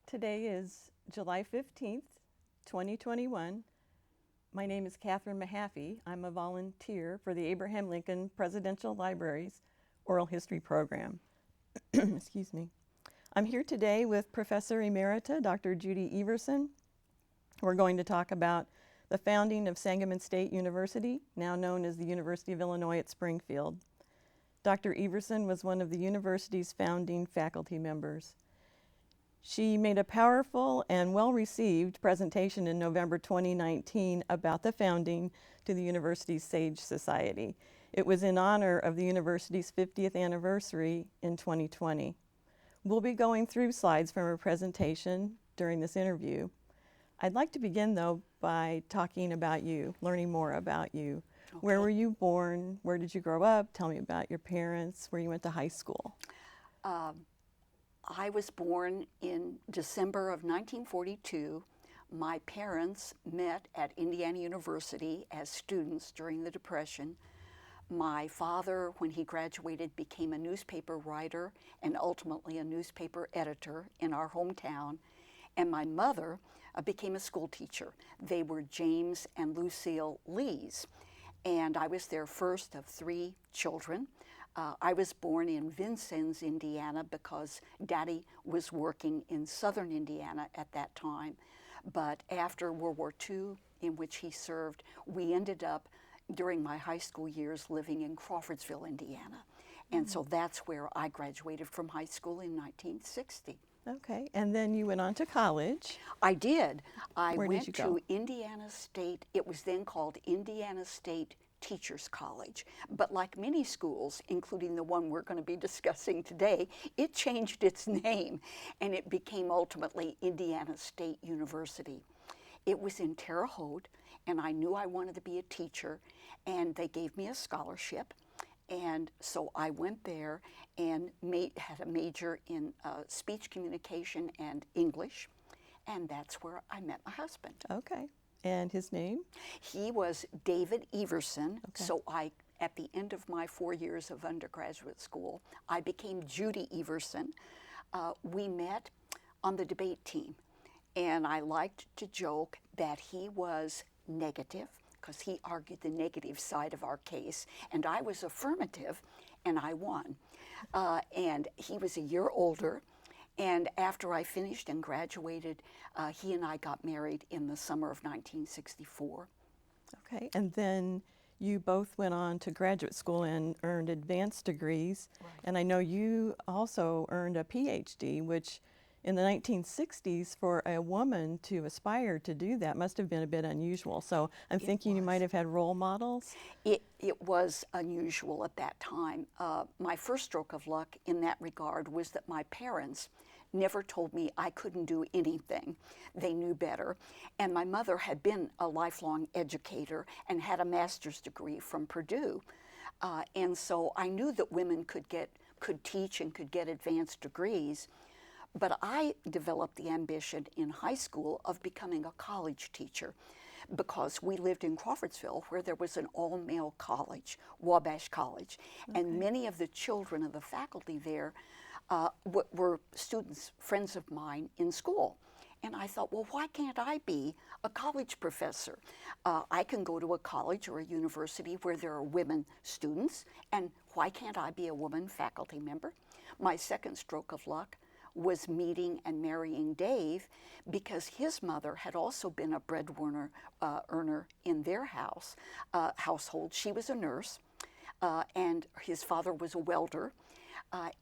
Today is July 15th, 2021. My name is Catherine Mahaffey. I'm a volunteer for the Abraham Lincoln Presidential Library's Oral History Program. Excuse me. I'm here today with Professor Emerita, Dr. Judy Everson. We're going to talk about the founding of Sangamon State University, now known as the University of Illinois at Springfield. Dr. Everson was one of the university's founding faculty members. She made a powerful and well-received presentation in November 2019 about the founding to the university's Sage Society. It was in honor of the university's 50th anniversary in 2020. We'll be going through slides from her presentation during this interview. I'd like to begin, though, by talking about you, learning more about you. Okay. Where were you born? Where did you grow up? Tell me about your parents, where you went to high school. I was born in December of 1942. My parents met at Indiana University as students during the Depression. My father, when he graduated, became a newspaper writer and ultimately a newspaper editor in our hometown. And my mother became a school teacher. They were James and Lucille Lees. And I was their first of 3 children. I was born in Vincennes, Indiana, because Daddy was working in southern Indiana at that time. But after World War II, in which he served, we ended up, during my high school years, living in Crawfordsville, Indiana. And so that's where I graduated from high school in 1960. Okay, and then you went on to college. I did. Where went did you go? to Indiana State. It was then called Indiana State Teachers College. But like many schools, including the one we're going to be discussing today, it changed its name and it became ultimately Indiana State University. It was in Terre Haute, and I knew I wanted to be a teacher, and they gave me a scholarship. And so I went there and had a major in speech communication and English, and that's where I met my husband. Okay, and his name? He was David Everson. Okay. So at the end of my 4 years of undergraduate school, I became Judy Everson. We met on the debate team, and I liked to joke that he was negative, because he argued the negative side of our case, and I was affirmative, and I won. And he was a year older, and after I finished and graduated, he and I got married in the summer of 1964. Okay, and then you both went on to graduate school and earned advanced degrees. Right. And I know you also earned a PhD, which in the 1960s, for a woman to aspire to do that must have been a bit unusual. So I'm thinking you might have had role models. It was unusual at that time. My first stroke of luck in that regard was that my parents never told me I couldn't do anything. They knew better. And my mother had been a lifelong educator and had a master's degree from Purdue. And so I knew that women could teach and could get advanced degrees. But I developed the ambition in high school of becoming a college teacher, because we lived in Crawfordsville, where there was an all-male college, Wabash College. Okay. And many of the children of the faculty there were students, friends of mine in school. And I thought, well, why can't I be a college professor? I can go to a college or a university where there are women students, and why can't I be a woman faculty member? My second stroke of luck was meeting and marrying Dave, because his mother had also been a breadwinner earner in their household. She was a nurse, and his father was a welder.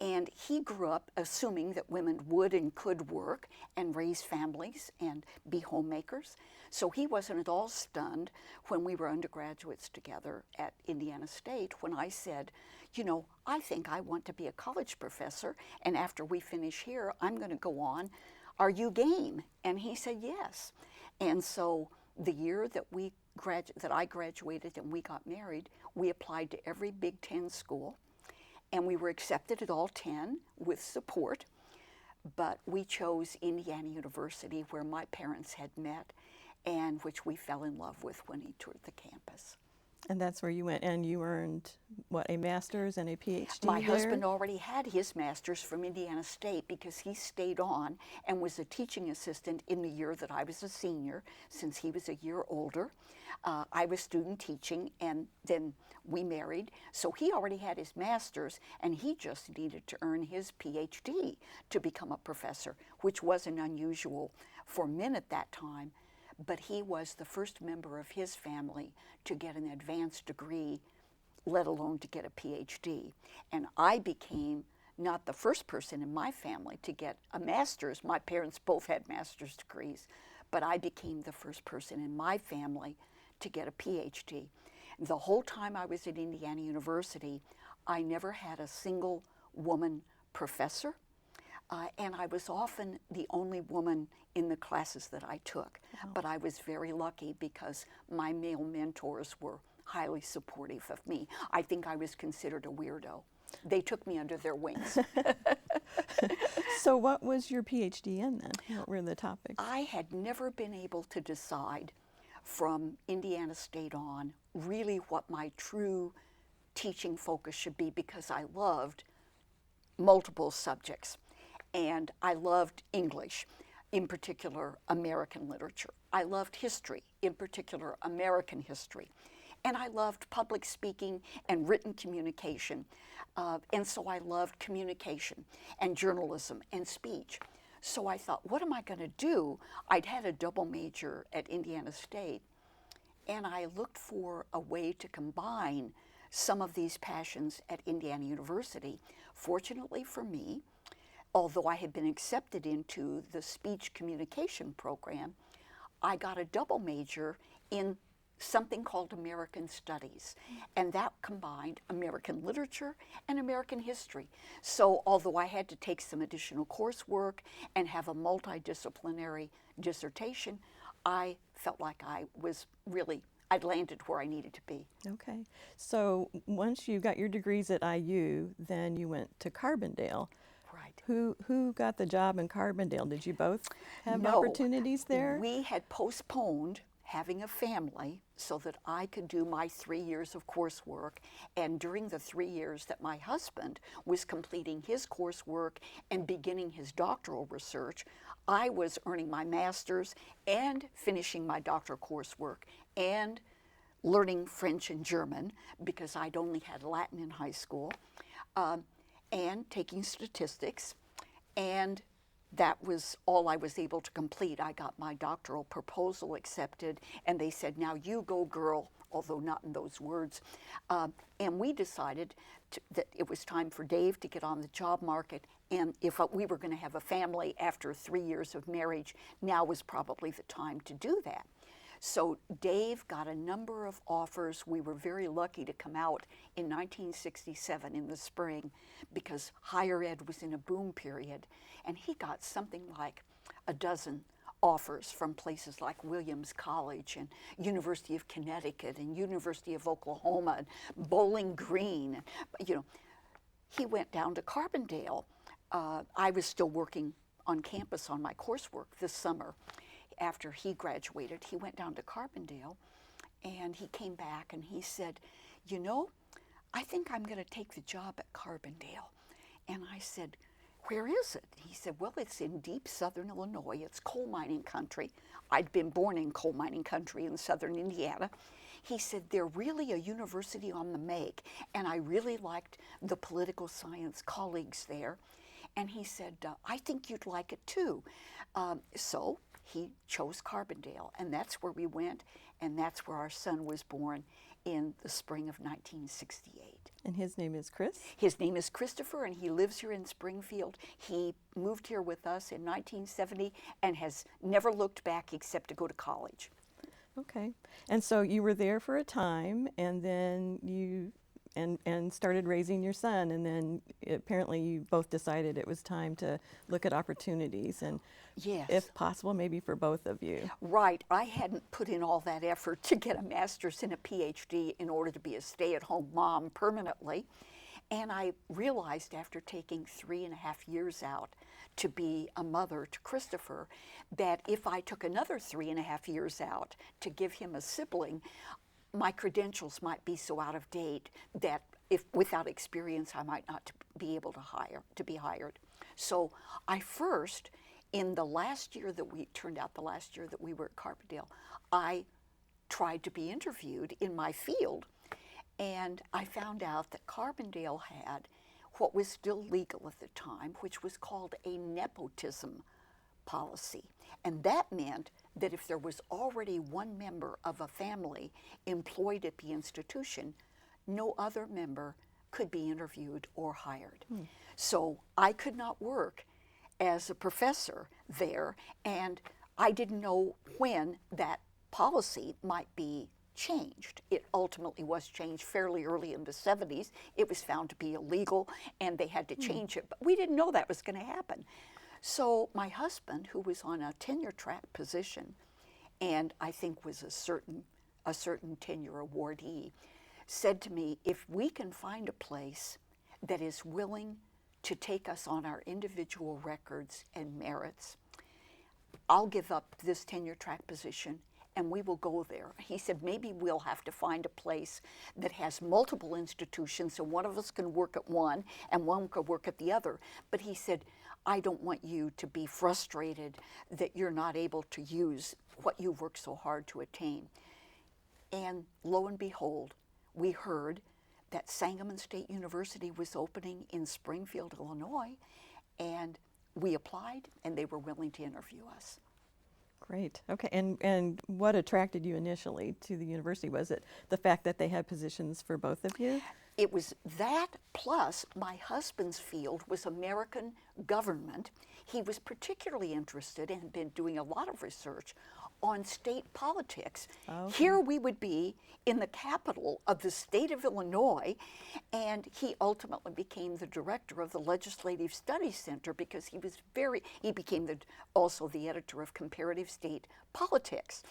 And he grew up assuming that women would and could work and raise families and be homemakers. So he wasn't at all stunned when we were undergraduates together at Indiana State when I said, you know, I think I want to be a college professor, and after we finish here, I'm going to go on. Are you game? And he said yes. And so the year that I graduated and we got married, we applied to every Big Ten school. And we were accepted at all 10 with support, but we chose Indiana University, where my parents had met and which we fell in love with when he toured the campus. And that's where you went, and you earned, what, a master's and a PhD My there? husband already had his master's from Indiana State because he stayed on and was a teaching assistant in the year that I was a senior, since he was a year older. I was student teaching, and then we married. So he already had his master's, and he just needed to earn his PhD to become a professor, which wasn't unusual for men at that time. But he was the first member of his family to get an advanced degree, let alone to get a PhD. And I became not the first person in my family to get a master's. My parents both had master's degrees, but I became the first person in my family to get a PhD. The whole time I was at Indiana University, I never had a single woman professor. And I was often the only woman in the classes that I took. Wow. But I was very lucky because my male mentors were highly supportive of me. I think I was considered a weirdo. They took me under their wings. So what was your PhD in then? What were the topics? I had never been able to decide from Indiana State on really what my true teaching focus should be, because I loved multiple subjects. And I loved English, in particular American literature. I loved history, in particular American history. And I loved public speaking and written communication. And so I loved communication and journalism and speech. So I thought, what am I going to do? I'd had a double major at Indiana State, and I looked for a way to combine some of these passions at Indiana University. Fortunately for me, although I had been accepted into the speech communication program, I got a double major in something called American Studies, and that combined American literature and American history. So although I had to take some additional coursework and have a multidisciplinary dissertation, I felt like I'd landed where I needed to be. Okay. So once you got your degrees at IU, then you went to Carbondale. Right. Who got the job in Carbondale? Did you both have No, opportunities there? We had postponed having a family so that I could do my 3 years of coursework. And during the 3 years that my husband was completing his coursework and beginning his doctoral research, I was earning my master's and finishing my doctoral coursework and learning French and German, because I'd only had Latin in high school, and taking statistics. And that was all I was able to complete. I got my doctoral proposal accepted, and they said, now you go, girl, although not in those words. And we decided that it was time for Dave to get on the job market, and if we were going to have a family after 3 years of marriage, now was probably the time to do that. So Dave got a number of offers. We were very lucky to come out in 1967 in the spring, because higher ed was in a boom period, and he got something like a dozen offers from places like Williams College and University of Connecticut and University of Oklahoma and Bowling Green. You know, he went down to Carbondale. I was still working on campus on my coursework this summer. After he graduated, he went down to Carbondale, and he came back and he said, you know, I think I'm going to take the job at Carbondale. And I said, where is it? He said, well, it's in deep southern Illinois. It's coal mining country. I'd been born in coal mining country in southern Indiana. He said, they're really a university on the make, and I really liked the political science colleagues there. And he said, I think you'd like it too. So he chose Carbondale, and that's where we went, and that's where our son was born in the spring of 1968. And his name is Chris? His name is Christopher, and he lives here in Springfield. He moved here with us in 1970 and has never looked back except to go to college. Okay. And so you were there for a time, and then you and started raising your son, and then apparently you both decided it was time to look at opportunities, and yes, if possible, maybe for both of you. Right. I hadn't put in all that effort to get a master's and a PhD in order to be a stay-at-home mom permanently. And I realized after taking 3.5 years out to be a mother to Christopher, that if I took another 3.5 years out to give him a sibling, my credentials might be so out of date that if without experience I might not be able to be hired. So I first, in the last year that the last year that we were at Carbondale, I tried to be interviewed in my field, and I found out that Carbondale had what was still legal at the time, which was called a nepotism policy. And that meant that if there was already one member of a family employed at the institution, no other member could be interviewed or hired. So I could not work as a professor there, and I didn't know when that policy might be changed. It ultimately was changed fairly early in the 70s. It was found to be illegal, and they had to change it, but we didn't know that was going to happen. So my husband, who was on a tenure track position, and I think was a certain tenure awardee, said to me, if we can find a place that is willing to take us on our individual records and merits, I'll give up this tenure track position and we will go there. He said, maybe we'll have to find a place that has multiple institutions, so one of us can work at one and one can work at the other. But he said, I don't want you to be frustrated that you're not able to use what you've worked so hard to attain. And lo and behold, we heard that Sangamon State University was opening in Springfield, Illinois, and we applied and they were willing to interview us. Great. Okay. And what attracted you initially to the university? Was it the fact that they had positions for both of you? It was that, plus my husband's field was American government. He was particularly interested and had been doing a lot of research on state politics. Okay. Here we would be in the capital of the state of Illinois, and he ultimately became the director of the Legislative Studies Center because he became also the editor of Comparative State Politics.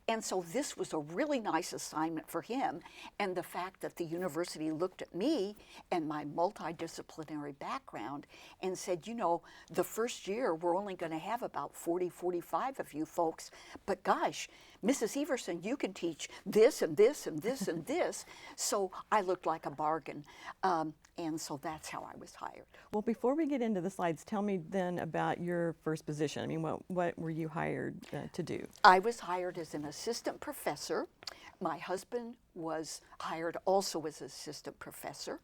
And so this was a really nice assignment for him, and the fact that the university looked at me and my multidisciplinary background and said, you know, the first year we're only going to have about 40, 45 of you folks, but gosh, Mrs. Everson, you can teach this and this and this and this. So I looked like a bargain, and so that's how I was hired. Well, before we get into the slides, tell me then about your first position. I mean, what were you hired to do? I was hired as an assistant professor. My husband was hired also as an assistant professor.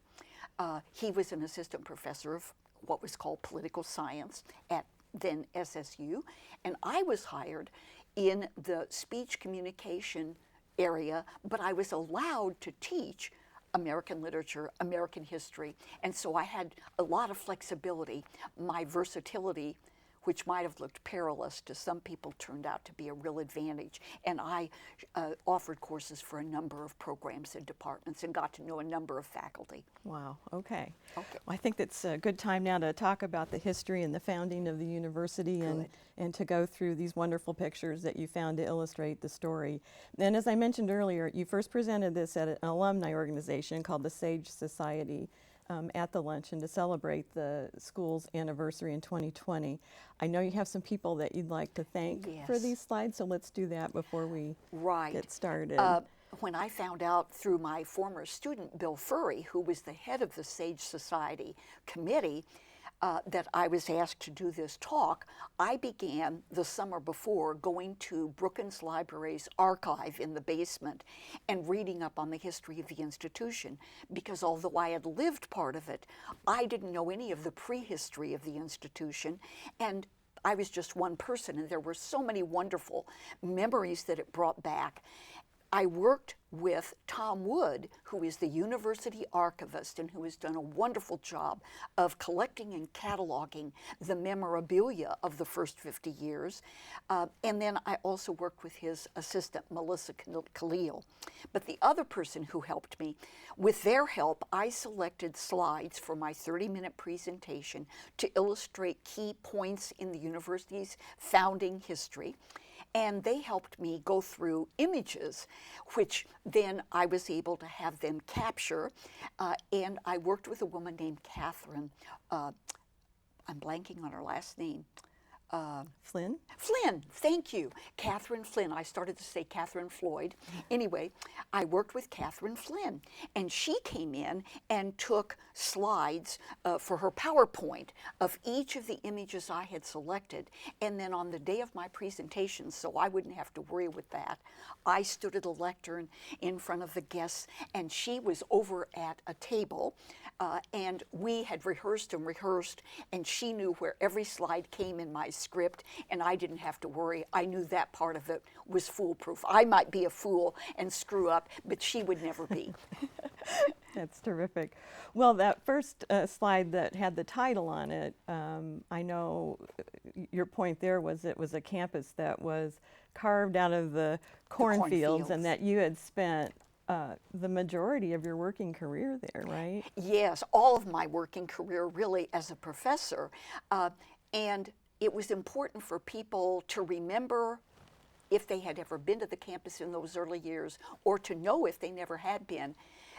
He was an assistant professor of what was called political science at then SSU, and I was hired in the speech communication area, but I was allowed to teach American literature, American history, and so I had a lot of flexibility. My versatility, which might have looked perilous to some people, turned out to be a real advantage. And I offered courses for a number of programs and departments and got to know a number of faculty. Wow, okay. Well, I think it's a good time now to talk about the history and the founding of the university and to go through these wonderful pictures that you found to illustrate the story. And as I mentioned earlier, you first presented this at an alumni organization called the Sage Society at the luncheon to celebrate the school's anniversary in 2020. I know you have some people that you'd like to thank for these slides, so let's do that before we get started. When I found out through my former student, Bill Furry, who was the head of the Sage Society committee, that I was asked to do this talk, I began the summer before going to Brookins Library's archive in the basement and reading up on the history of the institution, because although I had lived part of it, I didn't know any of the prehistory of the institution, and I was just one person, and there were so many wonderful memories that it brought back. I worked with Tom Wood, who is the university archivist and who has done a wonderful job of collecting and cataloging the memorabilia of the first 50 years. And then I also worked with his assistant, Melissa Khalil. But the other person who helped me, with their help, I selected slides for my 30-minute presentation to illustrate key points in the university's founding history. And they helped me go through images, which then I was able to have them capture. And I worked with a woman named Catherine, I'm blanking on her last name, Flynn? Flynn, thank you. Catherine Flynn. I started to say Catherine Floyd. Anyway, I worked with Catherine Flynn, and she came in and took slides for her PowerPoint of each of the images I had selected. And then on the day of my presentation, so I wouldn't have to worry with that, I stood at a lectern in front of the guests, and she was over at a table. And we had rehearsed and rehearsed, and she knew where every slide came in my script, and I didn't have to worry. I knew that part of it was foolproof. I might be a fool and screw up, but she would never be. That's terrific. Well, that first slide that had the title on it, I know your point there was it was a campus that was carved out of the cornfields, and that you had spent the majority of your working career there, right? Yes, all of my working career really as a professor. And it was important for people to remember if they had ever been to the campus in those early years, or to know if they never had been,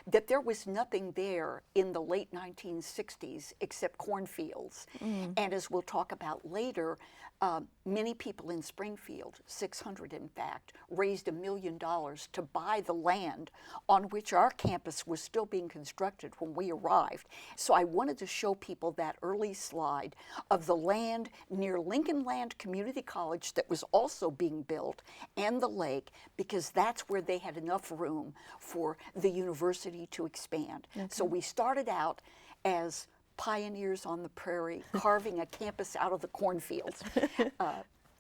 that there was nothing there in the late 1960s except cornfields. And as we'll talk about later, many people in Springfield, 600 in fact, raised $1 million to buy the land on which our campus was still being constructed when we arrived. So I wanted to show people that early slide of the land near Lincoln Land Community College that was also being built, and the lake, because that's where they had enough room for the university to expand. Okay. So we started out as pioneers on the prairie, carving a campus out of the cornfields.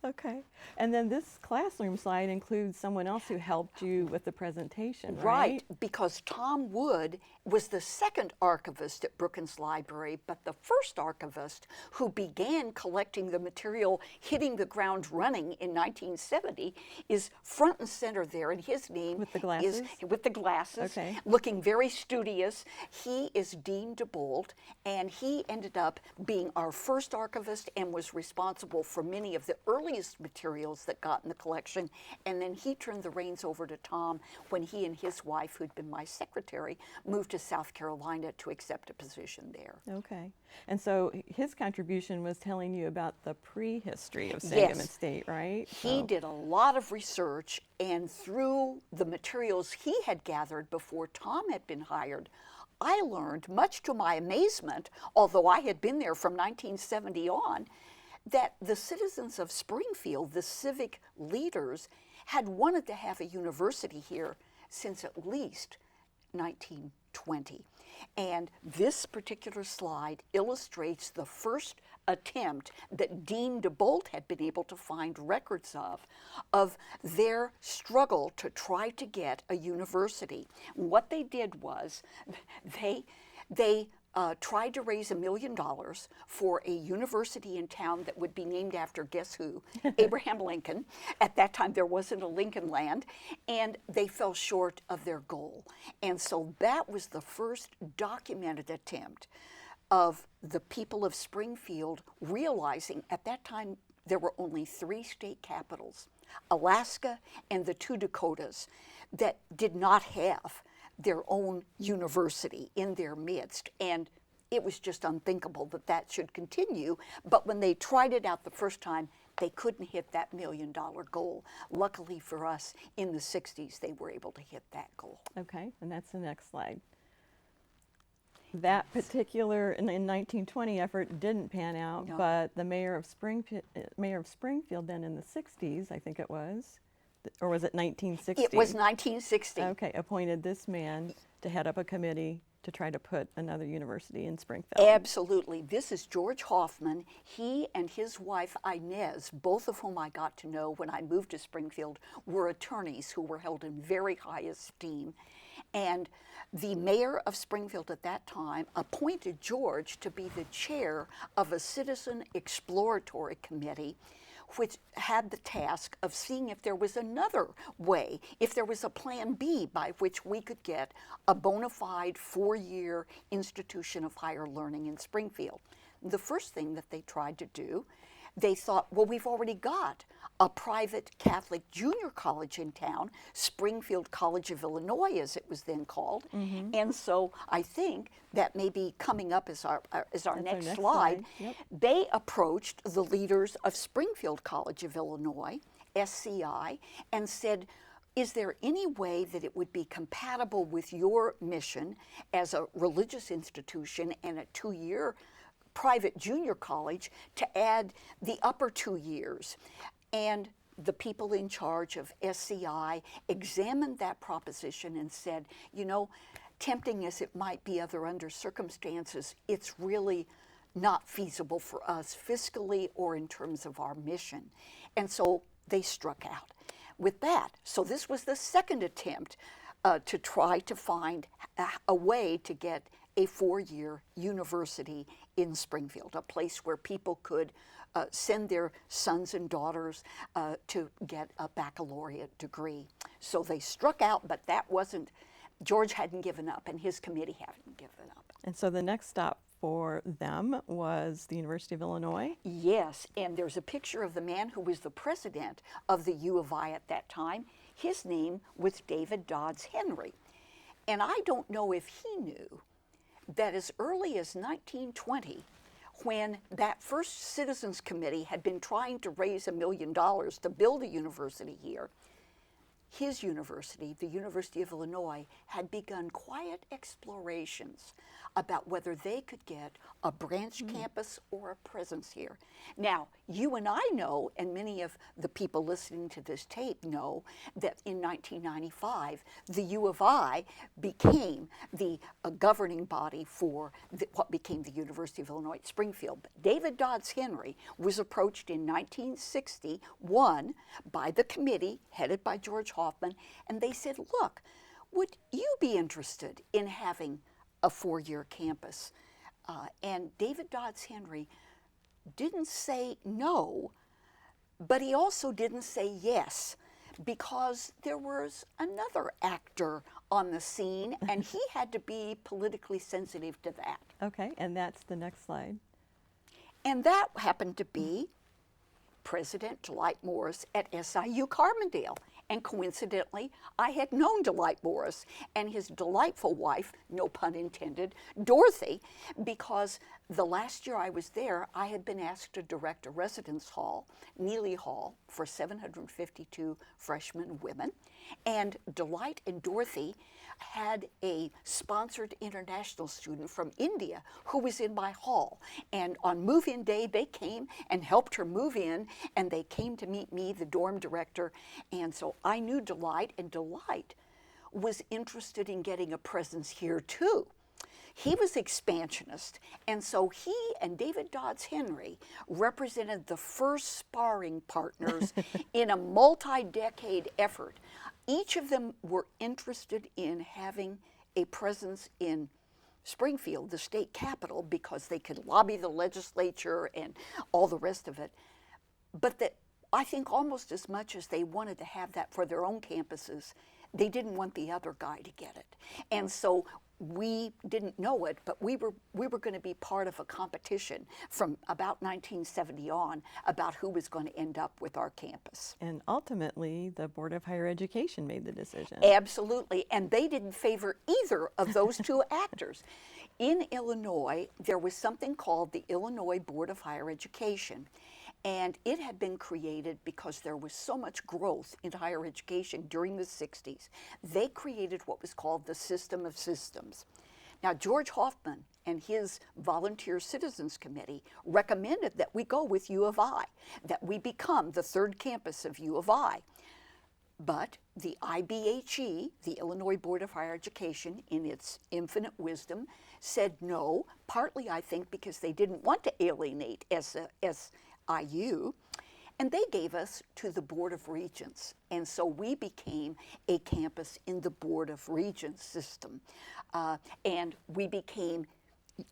Okay. And then this classroom slide includes someone else who helped you with the presentation, right? Right, because Tom Wood was the second archivist at Brookins Library, but the first archivist who began collecting the material hitting the ground running in 1970 is front and center there, and his name with the glasses? is with the glasses, okay, looking very studious. He is Dean DeBolt, and he ended up being our first archivist and was responsible for many of the earliest materials that got in the collection. And then he turned the reins over to Tom when he and his wife, who'd been my secretary, moved to South Carolina to accept a position there. Okay. And so his contribution was telling you about the prehistory of Sangamon State, right? He did a lot of research, and through the materials he had gathered before Tom had been hired, I learned, much to my amazement, although I had been there from 1970 on, that the citizens of Springfield, the civic leaders, had wanted to have a university here since at least 1920. And this particular slide illustrates the first attempt that Dean DeBolt had been able to find records of their struggle to try to get a university. What they did was they tried to raise $1 million for a university in town that would be named after, guess who? Abraham Lincoln. At that time, there wasn't a Lincoln Land, and they fell short of their goal. And so that was the first documented attempt of the people of Springfield realizing at that time there were only 3 state capitals, Alaska and the 2 Dakotas, that did not have their own university in their midst, and it was just unthinkable that that should continue. But when they tried it out the first time, they couldn't hit that $1 million goal. Luckily for us, in the 60s, they were able to hit that goal. Okay, and that's the next slide. That particular in 1920 effort didn't pan out, No. but the mayor of Springfield then in the 60s, I think it was, or was it 1960? It was 1960. Okay, appointed this man to head up a committee to try to put another university in Springfield. Absolutely. This is George Hoffman. He and his wife Inez, both of whom I got to know when I moved to Springfield, were attorneys who were held in very high esteem. And the mayor of Springfield at that time appointed George to be the chair of a citizen exploratory committee, which had the task of seeing if there was another way, if there was a plan B by which we could get a bona fide 4-year institution of higher learning in Springfield. The first thing that they tried to do, they thought, well, we've already got a private Catholic junior college in town, Springfield College of Illinois, as it was then called. And so I think that may be coming up as our next slide. Yep. They approached the leaders of Springfield College of Illinois, SCI, and said, is there any way that it would be compatible with your mission as a religious institution and a 2-year private junior college to add the upper 2 years? And the people in charge of SCI examined that proposition and said, you know, tempting as it might be under circumstances, it's really not feasible for us fiscally or in terms of our mission. And so they struck out with that. So this was the second attempt to try to find a way to get a 4-year university in Springfield, a place where people could send their sons and daughters to get a baccalaureate degree. So they struck out, but that wasn't, George hadn't given up and his committee hadn't given up. And so the next stop for them was the University of Illinois? Yes, and there's a picture of the man who was the president of the U of I at that time. His name was David Dodds Henry. And I don't know if he knew that as early as 1920, when that first Citizens Committee had been trying to raise $1 million to build a university here, his university, the University of Illinois, had begun quiet explorations about whether they could get a branch campus or a presence here. Now, you and I know, and many of the people listening to this tape know, that in 1995, the U of I became the governing body for what became the University of Illinois at Springfield. But David Dodds Henry was approached in 1961 by the committee headed by George Hoffman, and they said, look, would you be interested in having a 4-year campus? And David Dodds Henry didn't say no, but he also didn't say yes, because there was another actor on the scene, and he had to be politically sensitive to that. Okay, and that's the next slide. And that happened to be President Dwight Morris at SIU Carbondale. And coincidentally, I had known Dwight Morris and his delightful wife, no pun intended, Dorothy, because the last year I was there, I had been asked to direct a residence hall, Neely Hall, for 752 freshman women. And Dwight and Dorothy had a sponsored international student from India who was in my hall. And on move-in day, they came and helped her move in, and they came to meet me, the dorm director. And so I knew Dwight, and Dwight was interested in getting a presence here too. He was expansionist, and so he and David Dodds Henry represented the first sparring partners in a multi-decade effort. Each of them were interested in having a presence in Springfield, the state capital, because they could lobby the legislature and all the rest of it. But that I think almost as much as they wanted to have that for their own campuses, they didn't want the other guy to get it. And so we didn't know it, but we were going to be part of a competition from about 1970 on about who was going to end up with our campus. And ultimately, the Board of Higher Education made the decision. Absolutely, and they didn't favor either of those two actors. In Illinois, there was something called the Illinois Board of Higher Education. And it had been created because there was so much growth in higher education during the 60s. They created what was called the System of Systems. Now, George Hoffman and his Volunteer Citizens Committee recommended that we go with U of I, that we become the third campus of U of I. But the IBHE, the Illinois Board of Higher Education, in its infinite wisdom, said no, partly, I think, because they didn't want to alienate SIU, and they gave us to the Board of Regents. And so we became a campus in the Board of Regents system. And we became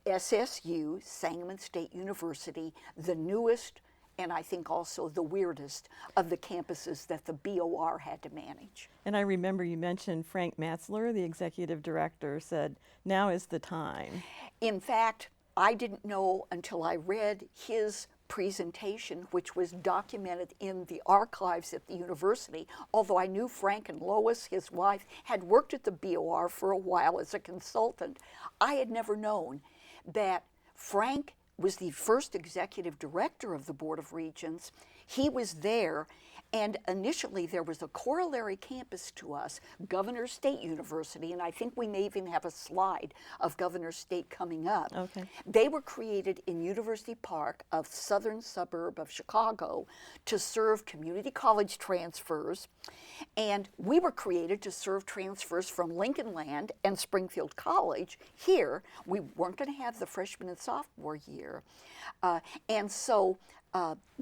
SSU, Sangamon State University, the newest and I think also the weirdest of the campuses that the BOR had to manage. And I remember you mentioned Frank Matzler, the executive director, said, now is the time. In fact, I didn't know until I read his presentation, which was documented in the archives at the university. Although I knew Frank and Lois, his wife, had worked at the BOR for a while as a consultant, I had never known that Frank was the first executive director of the Board of Regents. He was there, and initially there was a corollary campus to us, Governor State University, and I think we may even have a slide of Governor State coming up. Okay. They were created in University Park, a southern suburb of Chicago, to serve community college transfers, and we were created to serve transfers from Lincoln Land and Springfield College here. We weren't going to have the freshman and sophomore year, and so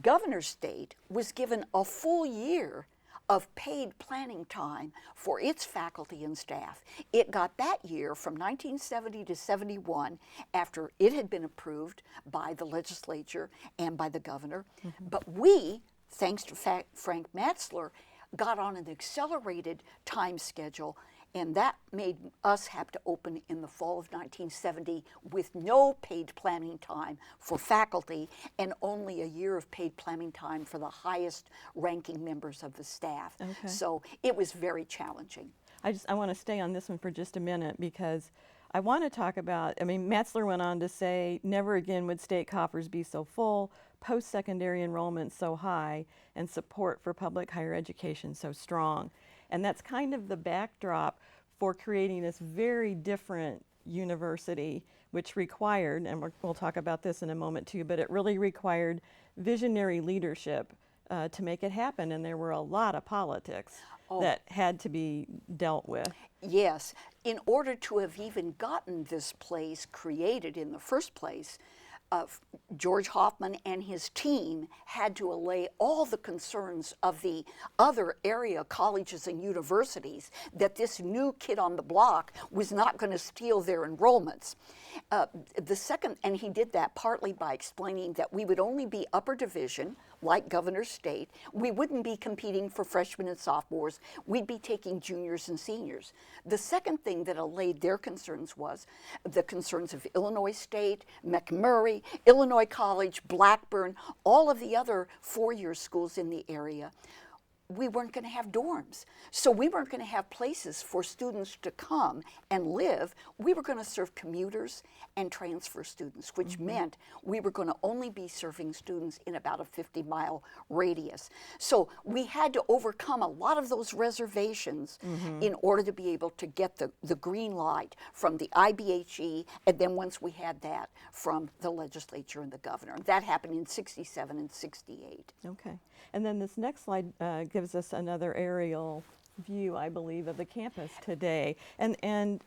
Governor State was given a full year of paid planning time for its faculty and staff. It got that year from 1970 to 71 after it had been approved by the legislature and by the governor. But we, thanks to Frank Matzler, got on an accelerated time schedule, and that made us have to open in the fall of 1970 with no paid planning time for faculty and only a year of paid planning time for the highest ranking members of the staff. Okay. So it was very challenging. I want to stay on this one for just a minute because I want to talk about, Matzler went on to say, never again would state coffers be so full, post-secondary enrollment so high, and support for public higher education so strong. And that's kind of the backdrop for creating this very different university, which required, and we'll talk about this in a moment too, but it really required visionary leadership to make it happen. And there were a lot of politics that had to be dealt with. Yes. In order to have even gotten this place created in the first place, George Hoffman and his team had to allay all the concerns of the other area colleges and universities that this new kid on the block was not going to steal their enrollments. And he did that partly by explaining that we would only be upper division, like Governor State. We wouldn't be competing for freshmen and sophomores. We'd be taking juniors and seniors. The second thing that allayed their concerns was the concerns of Illinois State, McMurray, Illinois College, Blackburn, all of the other four-year schools in the area. We weren't going to have dorms. So we weren't going to have places for students to come and live. We were going to serve commuters and transfer students, which meant we were going to only be serving students in about a 50-mile radius. So we had to overcome a lot of those reservations in order to be able to get the green light from the IBHE, and then once we had that, from the legislature and the governor. That happened in 67 and 68. Okay. And then this next slide gives us another aerial view, I believe, of the campus today. And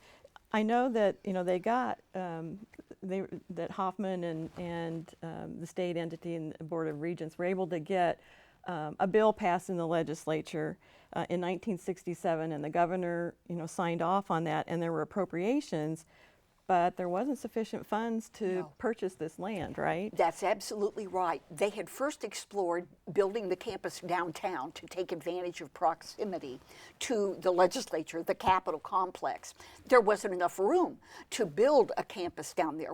I know that they got that Hoffman and the state entity and the Board of Regents were able to get a bill passed in the legislature in 1967, and the governor signed off on that, and there were appropriations. But there wasn't sufficient funds to purchase this land, right? That's absolutely right. They had first explored building the campus downtown to take advantage of proximity to the legislature, the Capitol complex. There wasn't enough room to build a campus down there.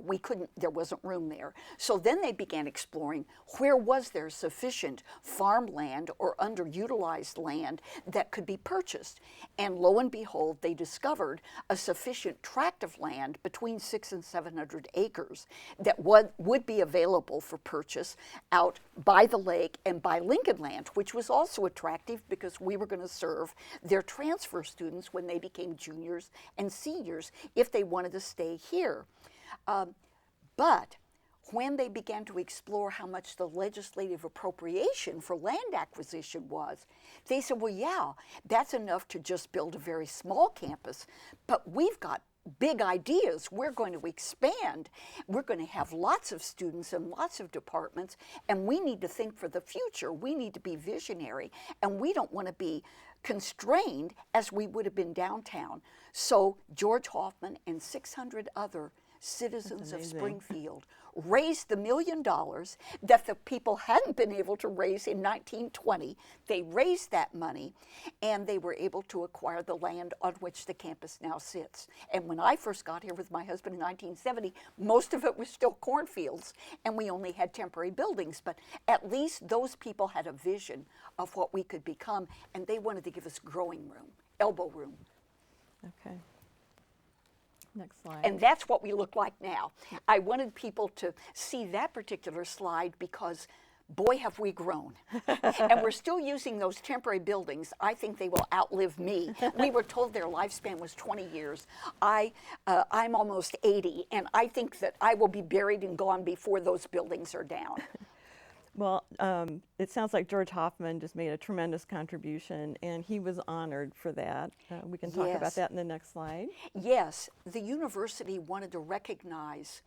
There wasn't room there. So then they began exploring where was there sufficient farmland or underutilized land that could be purchased. And lo and behold, they discovered a sufficient tract of land between 600 and 700 acres that would be available for purchase out by the lake and by Lincoln Land, which was also attractive because we were going to serve their transfer students when they became juniors and seniors if they wanted to stay here. But when they began to explore how much the legislative appropriation for land acquisition was, they said, well, yeah, that's enough to just build a very small campus, but we've got big ideas. We're going to expand. We're going to have lots of students and lots of departments, and we need to think for the future. We need to be visionary, and we don't want to be constrained as we would have been downtown. So George Hoffman and 600 other citizens of amazing. Springfield raised the $1 million that the people hadn't been able to raise in 1920. They raised that money, and they were able to acquire the land on which the campus now sits. And when I first got here with my husband in 1970, most of it was still cornfields, and we only had temporary buildings. But at least those people had a vision of what we could become, and they wanted to give us growing room, elbow room. Okay. Next slide. And that's what we look like now. I wanted people to see that particular slide because, boy, have we grown. And we're still using those temporary buildings. I think they will outlive me. We were told their lifespan was 20 years. I'm almost 80, and I think that I will be buried and gone before those buildings are down. Well, it sounds like George Hoffman just made a tremendous contribution, and he was honored for that. We can talk about Yes. that in the next slide. Yes, the university wanted to recognize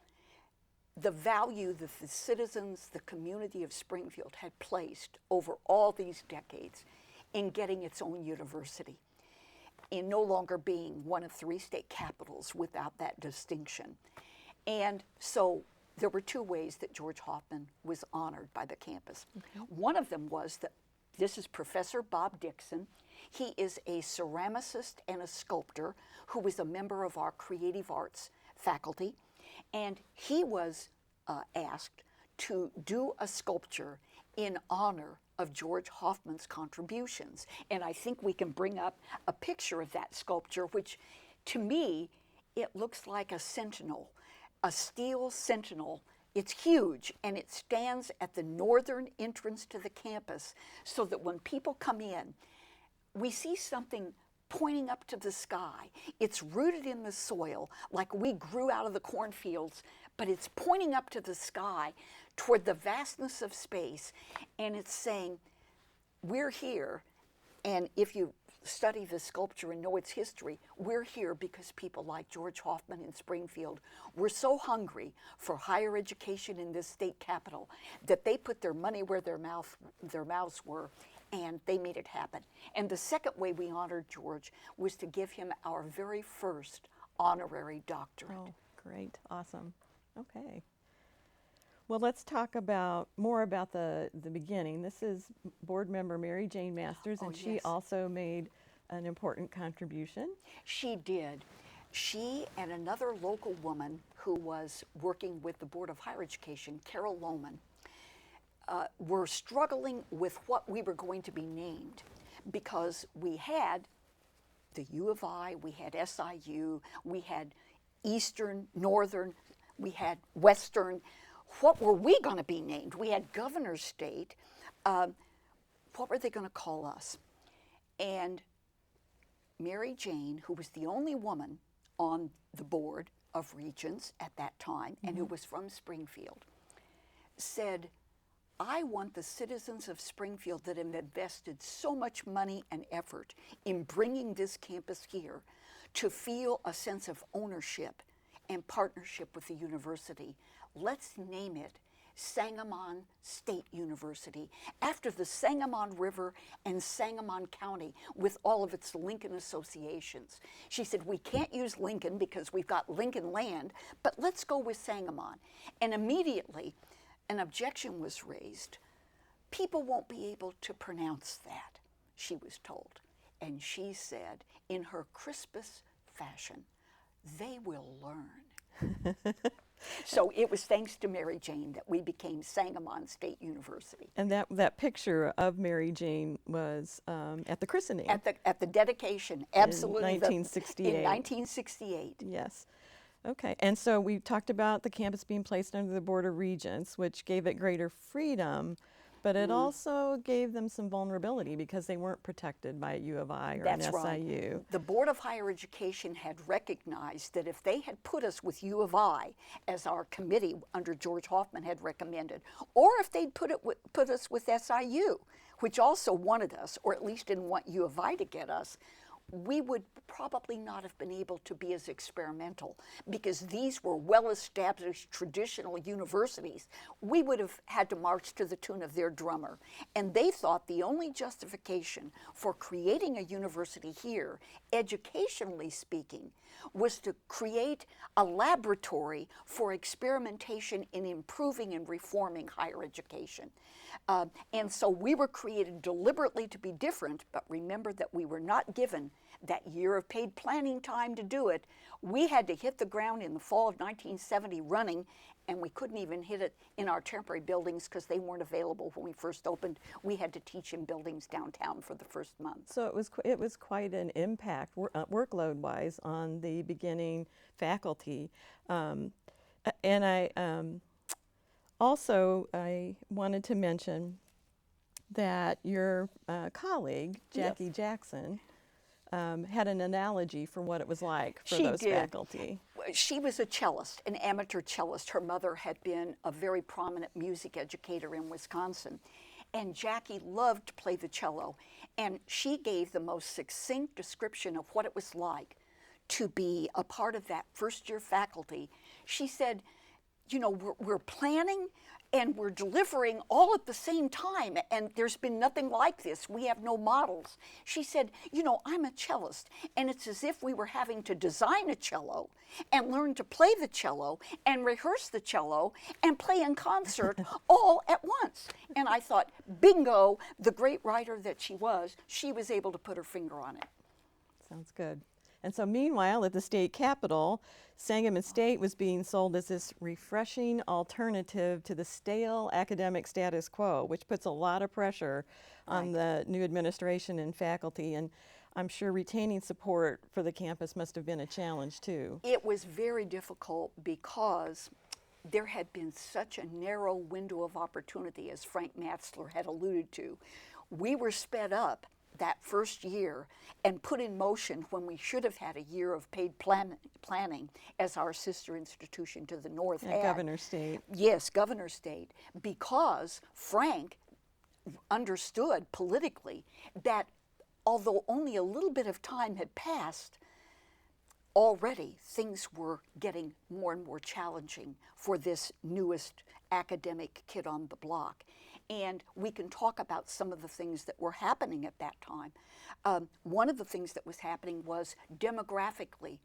the value that the citizens, the community of Springfield had placed over all these decades in getting its own university, in no longer being one of 3 state capitals without that distinction. And so there were 2 ways that George Hoffman was honored by the campus. One of them was that this is Professor Bob Dixon. He is a ceramicist and a sculptor who was a member of our creative arts faculty, and he was asked to do a sculpture in honor of George Hoffman's contributions. And I think we can bring up a picture of that sculpture, which to me, it looks like a sentinel, a steel sentinel. It's huge, and it stands at the northern entrance to the campus so that when people come in, we see something pointing up to the sky. It's rooted in the soil, like we grew out of the cornfields, but it's pointing up to the sky toward the vastness of space, and it's saying, we're here, and if you study the sculpture and know its history, we're here because people like George Hoffman in Springfield were so hungry for higher education in this state capital that they put their money where their mouths were, and they made it happen. And the second way we honored George was to give him our very first honorary doctorate. Oh, great. Awesome. Okay. Well, let's talk more about the beginning. This is board member Mary Jane Masters, and she yes. also made an important contribution. She did. She and another local woman who was working with the Board of Higher Education, Carol Lohman, were struggling with what we were going to be named, because we had the U of I, we had SIU, we had Eastern, Northern, we had Western. What were we going to be named? We had Governor's State. What were they going to call us? And Mary Jane, who was the only woman on the board of Regents at that time, and who was from Springfield, said, I want the citizens of Springfield that have invested so much money and effort in bringing this campus here to feel a sense of ownership and partnership with the university. Let's name it Sangamon State University, after the Sangamon River and Sangamon County with all of its Lincoln associations. She said, we can't use Lincoln because we've got Lincoln land, but let's go with Sangamon. And immediately an objection was raised. People won't be able to pronounce that, she was told. And she said, in her crispest fashion, they will learn. So it was thanks to Mary Jane that we became Sangamon State University. And that picture of Mary Jane was at the christening. At the dedication, absolutely. In 1968. In 1968. Yes. Okay. And so we talked about the campus being placed under the Board of Regents, which gave it greater freedom, but it also gave them some vulnerability because they weren't protected by a U of I or That's an right. SIU. The Board of Higher Education had recognized that if they had put us with U of I, as our committee under George Hoffman had recommended, or if they'd put us with SIU, which also wanted us, or at least didn't want U of I to get us, we would probably not have been able to be as experimental, because these were well-established traditional universities. We would have had to march to the tune of their drummer. And they thought the only justification for creating a university here, educationally speaking, was to create a laboratory for experimentation in improving and reforming higher education. And so we were created deliberately to be different, but remember that we were not given that year of paid planning time to do it. We had to hit the ground in the fall of 1970 running, and we couldn't even hit it in our temporary buildings because they weren't available when we first opened. We had to teach in buildings downtown for the first month. So it was quite an impact workload-wise on the beginning faculty. And I wanted to mention that your colleague, Jackie Yes. Jackson, had an analogy for what it was like for She those did. faculty. She was a cellist, an amateur cellist. Her mother had been a very prominent music educator in Wisconsin. And Jackie loved to play the cello. And she gave the most succinct description of what it was like to be a part of that first-year faculty. She said, you know, we're planning and we're delivering all at the same time, and there's been nothing like this. We have no models. She said, you know, I'm a cellist, and it's as if we were having to design a cello and learn to play the cello and rehearse the cello and play in concert all at once. And I thought, bingo, the great writer that she was able to put her finger on it. Sounds good. And so meanwhile, at the state capitol, Sangamon State was being sold as this refreshing alternative to the stale academic status quo, which puts a lot of pressure on the new administration and faculty. And I'm sure retaining support for the campus must have been a challenge too. It was very difficult because there had been such a narrow window of opportunity, as Frank Matzler had alluded to. We were sped up that first year and put in motion when we should have had a year of paid planning, as our sister institution to the north had. Governor State. Yes, Governor State, because Frank understood politically that although only a little bit of time had passed, already things were getting more and more challenging for this newest academic kid on the block. And we can talk about some of the things that were happening at that time. One of the things that was happening was demographically,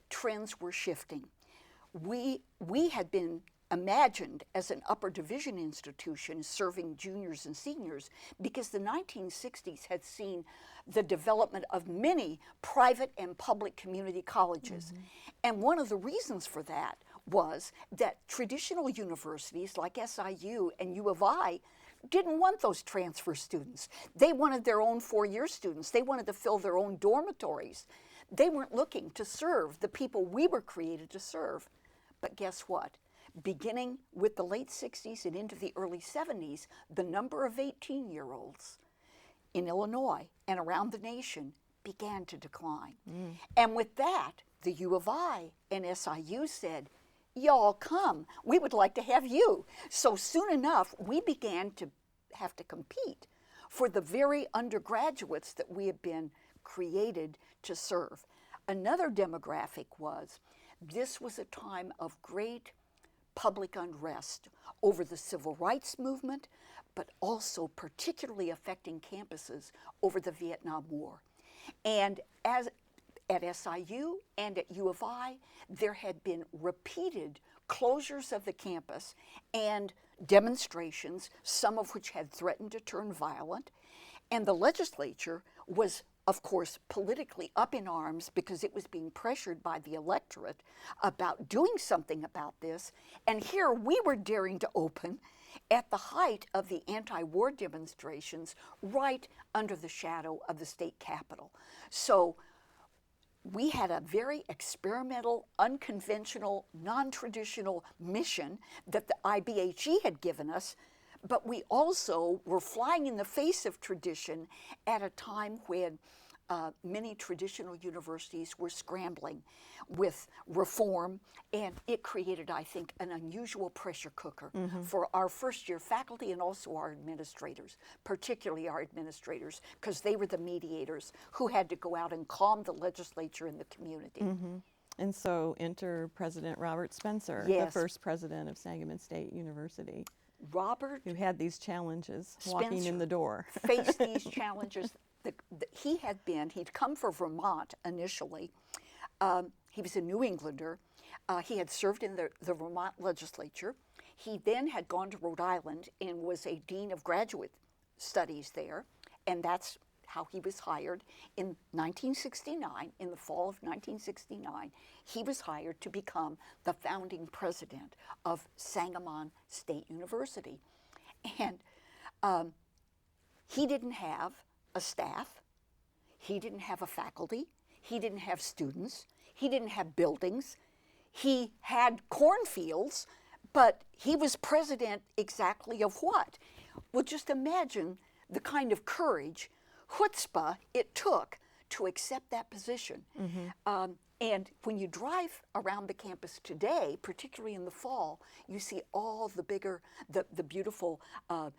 trends were shifting. We had been imagined as an upper division institution serving juniors and seniors because the 1960s had seen the development of many private and public community colleges. And one of the reasons for that was that traditional universities like SIU and U of I didn't want those transfer students. They wanted their own four-year students. They wanted to fill their own dormitories. They weren't looking to serve the people we were created to serve. But guess what? Beginning with the late 60s and into the early 70s, the number of 18-year-olds in Illinois and around the nation began to decline. And with that, the U of I and SIU said, y'all come, we would like to have you. So soon enough, we began to have to compete for the very undergraduates that we had been created to serve. Another demographic was, this was a time of great public unrest over the civil rights movement, but also particularly affecting campuses over the Vietnam War. And as at SIU and at U of I, there had been repeated closures of the campus and demonstrations, some of which had threatened to turn violent. And the legislature was, of course, politically up in arms because it was being pressured by the electorate about doing something about this. And here we were daring to open at the height of the anti-war demonstrations right under the shadow of the state capitol. So we had a very experimental, unconventional, non-traditional mission that the IBHE had given us, but we also were flying in the face of tradition at a time when many traditional universities were scrambling with reform, and it created, I think, an unusual pressure cooker for our first-year faculty and also our administrators, particularly our administrators, because they were the mediators who had to go out and calm the legislature and the community. And so enter President Robert Spencer, Yes. the first president of Sangamon State University, Robert who had these challenges walking in Spencer the door. faced these challenges. He'd come from Vermont initially. He was a New Englander. He had served in the Vermont legislature. He then had gone to Rhode Island and was a dean of graduate studies there, and that's how he was hired. In 1969, in the fall of 1969, he was hired to become the founding president of Sangamon State University. And he didn't have a staff, he didn't have a faculty, he didn't have students, he didn't have buildings, he had cornfields, but he was president exactly of what? Well, just imagine the kind of courage, chutzpah it took to accept that position. And when you drive around the campus today, particularly in the fall, you see all the beautiful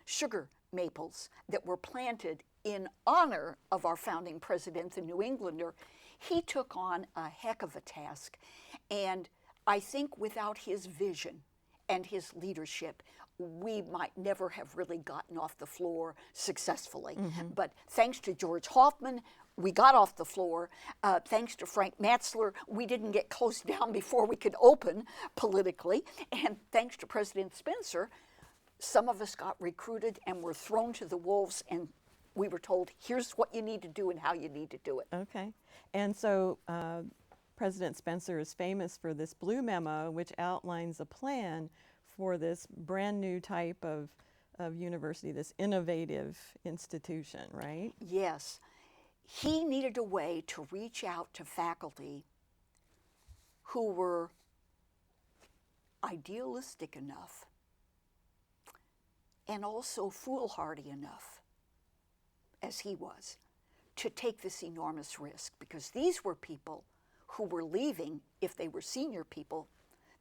sugar maples that were planted in honor of our founding president, the New Englander. He took on a heck of a task. And I think without his vision and his leadership, we might never have really gotten off the floor successfully. But thanks to George Hoffman, we got off the floor. Thanks to Frank Matzler, we didn't get closed down before we could open politically. And thanks to President Spencer, some of us got recruited and were thrown to the wolves, and we were told, here's what you need to do and how you need to do it. Okay. And so President Spencer is famous for this Blue Memo, which outlines a plan for this brand new type of university, this innovative institution, right? Yes. He needed a way to reach out to faculty who were idealistic enough and also foolhardy enough, as he was, to take this enormous risk, because these were people who were leaving, if they were senior people,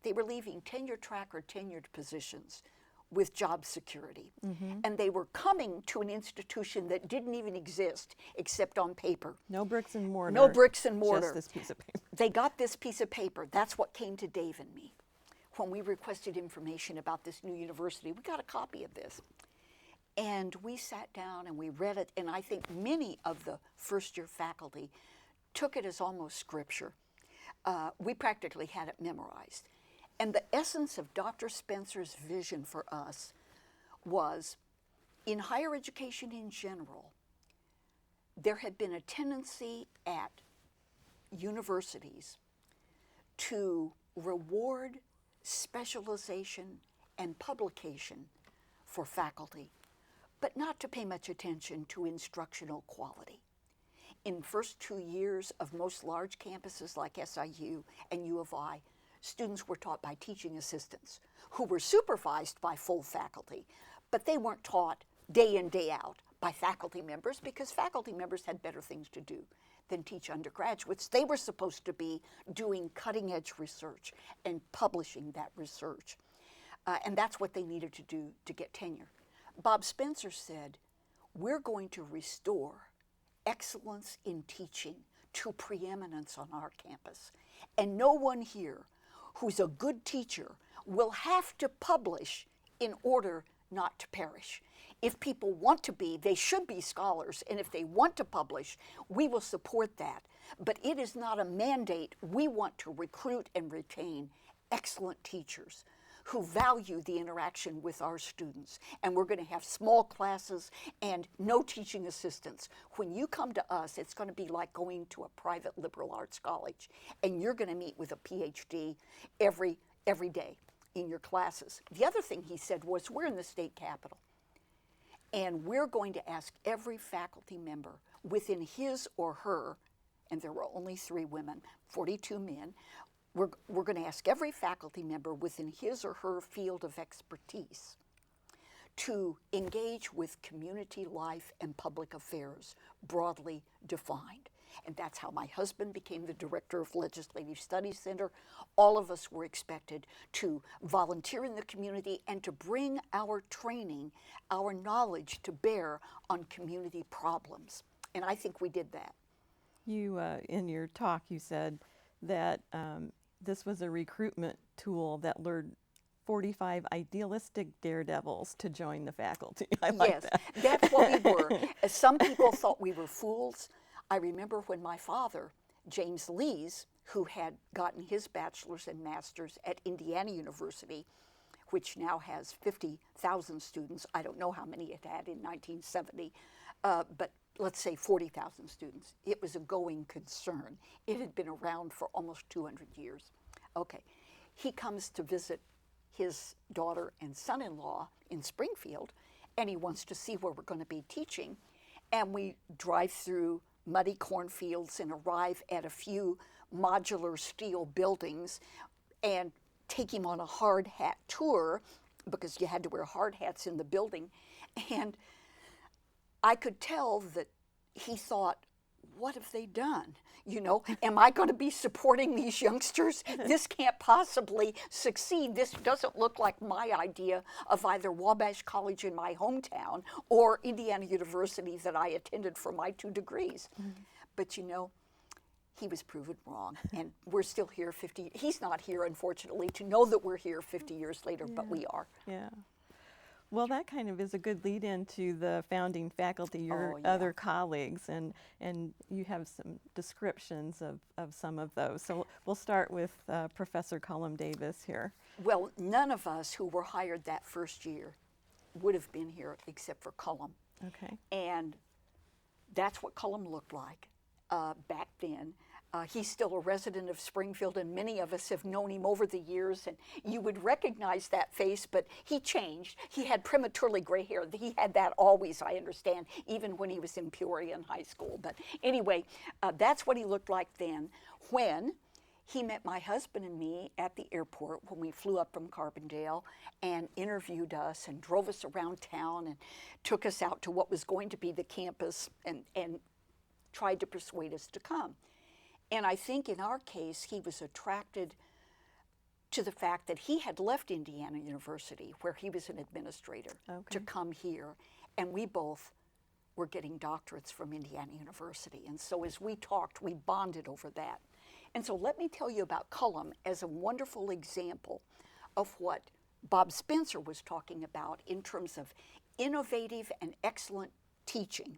they were leaving tenure track or tenured positions with job security. And they were coming to an institution that didn't even exist except on paper. No bricks and mortar. No bricks and mortar. Just this piece of paper. They got this piece of paper. That's what came to Dave and me. When we requested information about this new university, we got a copy of this. And we sat down and we read it, and I think many of the first-year faculty took it as almost scripture. We practically had it memorized. And the essence of Dr. Spencer's vision for us was, in higher education in general, there had been a tendency at universities to reward specialization and publication for faculty, but not to pay much attention to instructional quality. In the first 2 years of most large campuses like SIU and U of I, students were taught by teaching assistants who were supervised by full faculty, but they weren't taught day in, day out by faculty members, because faculty members had better things to do than teach undergraduates. They were supposed to be doing cutting-edge research and publishing that research. And that's what they needed to do to get tenure. Bob Spencer said, we're going to restore excellence in teaching to preeminence on our campus. And no one here who's a good teacher will have to publish in order not to perish. If people want to be, they should be scholars, and if they want to publish, we will support that. But it is not a mandate. We want to recruit and retain excellent teachers who value the interaction with our students. And we're going to have small classes and no teaching assistants. When you come to us, it's going to be like going to a private liberal arts college, and you're going to meet with a PhD every day in your classes. The other thing he said was, we're in the state capitol, and we're going to ask every faculty member within his or her, and there were only 3 women, 42 men, we're going to ask every faculty member within his or her field of expertise to engage with community life and public affairs, broadly defined. And that's how my husband became the director of Legislative Studies Center. All of us were expected to volunteer in the community and to bring our training, our knowledge to bear on community problems. And I think we did that. You, in your talk, you said that this was a recruitment tool that lured 45 idealistic daredevils to join the faculty. I like Yes, that. that's what we were. Some people thought we were fools. I remember when my father, James Lees, who had gotten his bachelor's and master's at Indiana University, which now has 50,000 students. I don't know how many it had in 1970, but let's say 40,000 students. It was a going concern. It had been around for almost 200 years. Okay, he comes to visit his daughter and son-in-law in Springfield, and he wants to see where we're going to be teaching. And we drive through muddy cornfields and arrive at a few modular steel buildings and take him on a hard hat tour, because you had to wear hard hats in the building. And I could tell that he thought, what have they done? You know, am I going to be supporting these youngsters? This can't possibly succeed. This doesn't look like my idea of either Wabash College in my hometown or Indiana University that I attended for my 2 degrees. But you know, he was proven wrong, and we're still here 50. He's not here, unfortunately, to know that we're here 50 years later, but we are. Yeah. Well, that kind of is a good lead into the founding faculty, your Oh, yeah. other colleagues, and you have some descriptions of some of those. So we'll start with Professor Cullum Davis here. Well, none of us who were hired that first year would have been here except for Cullum. Okay. And that's what Cullum looked like back then. He's still a resident of Springfield, and many of us have known him over the years, and you would recognize that face, but he changed. He had prematurely gray hair. He had that always, I understand, even when he was in Peoria in high school. But anyway, that's what he looked like then. When he met my husband and me at the airport when we flew up from Carbondale and interviewed us and drove us around town and took us out to what was going to be the campus and tried to persuade us to come. And I think in our case, he was attracted to the fact that he had left Indiana University, where he was an administrator, to come here. And we both were getting doctorates from Indiana University. And so as we talked, we bonded over that. And so let me tell you about Cullum as a wonderful example of what Bob Spencer was talking about in terms of innovative and excellent teaching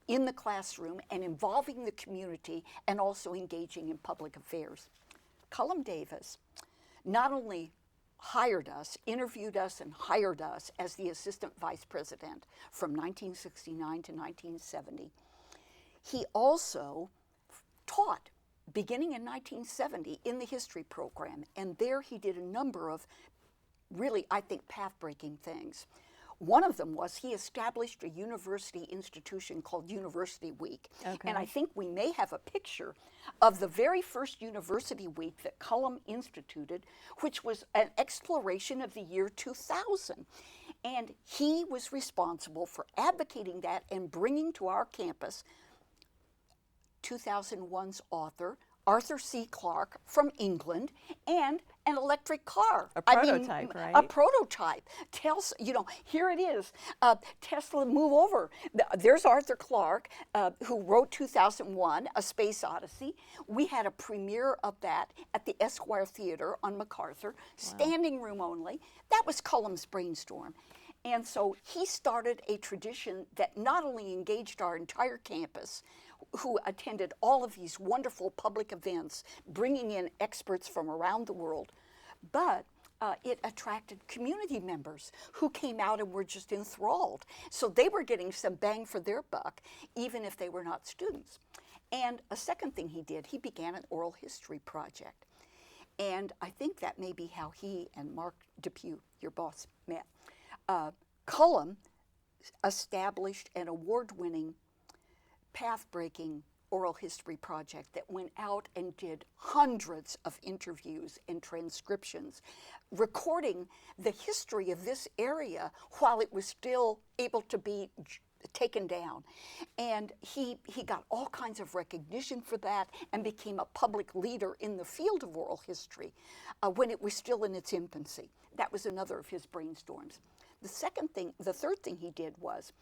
in the classroom and involving the community and also engaging in public affairs. Cullum Davis not only hired us, interviewed us, and hired us as the assistant vice president from 1969 to 1970, he also taught beginning in 1970 in the history program, and there he did a number of really, I think, path-breaking things. One of them was he established a university institution called University Week. Okay. And I think we may have a picture of the very first University Week that Cullum instituted, which was an exploration of the year 2000. And he was responsible for advocating that and bringing to our campus 2001's author, Arthur C. Clarke from England, and an electric car. A prototype, right? A prototype. Tells, you know, here it is. Tesla, move over. There's Arthur Clarke, who wrote 2001, A Space Odyssey. We had a premiere of that at the Esquire Theater on MacArthur, standing room only. That was Cullum's brainstorm. And so he started a tradition that not only engaged our entire campus, who attended all of these wonderful public events, bringing in experts from around the world, but it attracted community members who came out and were just enthralled. So they were getting some bang for their buck, even if they were not students. And a second thing he did, he began an oral history project. And I think that may be how he and Mark Depew, your boss, met. Cullum established an award-winning, path-breaking oral history project that went out and did hundreds of interviews and transcriptions, recording the history of this area while it was still able to be taken down. And he got all kinds of recognition for that and became a public leader in the field of oral history when it was still in its infancy. That was another of his brainstorms. The third thing he did was,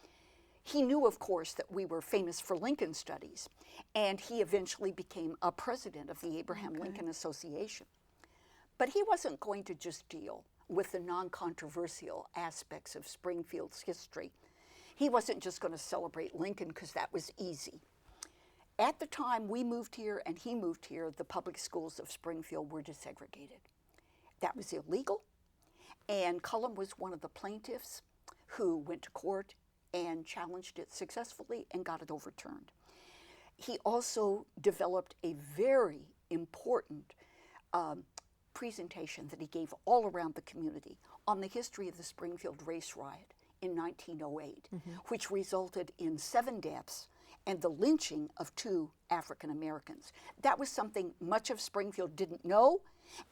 he knew, of course, that we were famous for Lincoln studies, and he eventually became a president of the Abraham Lincoln Association. But he wasn't going to just deal with the non-controversial aspects of Springfield's history. He wasn't just going to celebrate Lincoln because that was easy. At the time we moved here and he moved here, the public schools of Springfield were desegregated. That was illegal, and Cullum was one of the plaintiffs who went to court and challenged it successfully and got it overturned. He also developed a very important presentation that he gave all around the community on the history of the Springfield race riot in 1908, which resulted in 7 deaths and the lynching of 2 African Americans. That was something much of Springfield didn't know,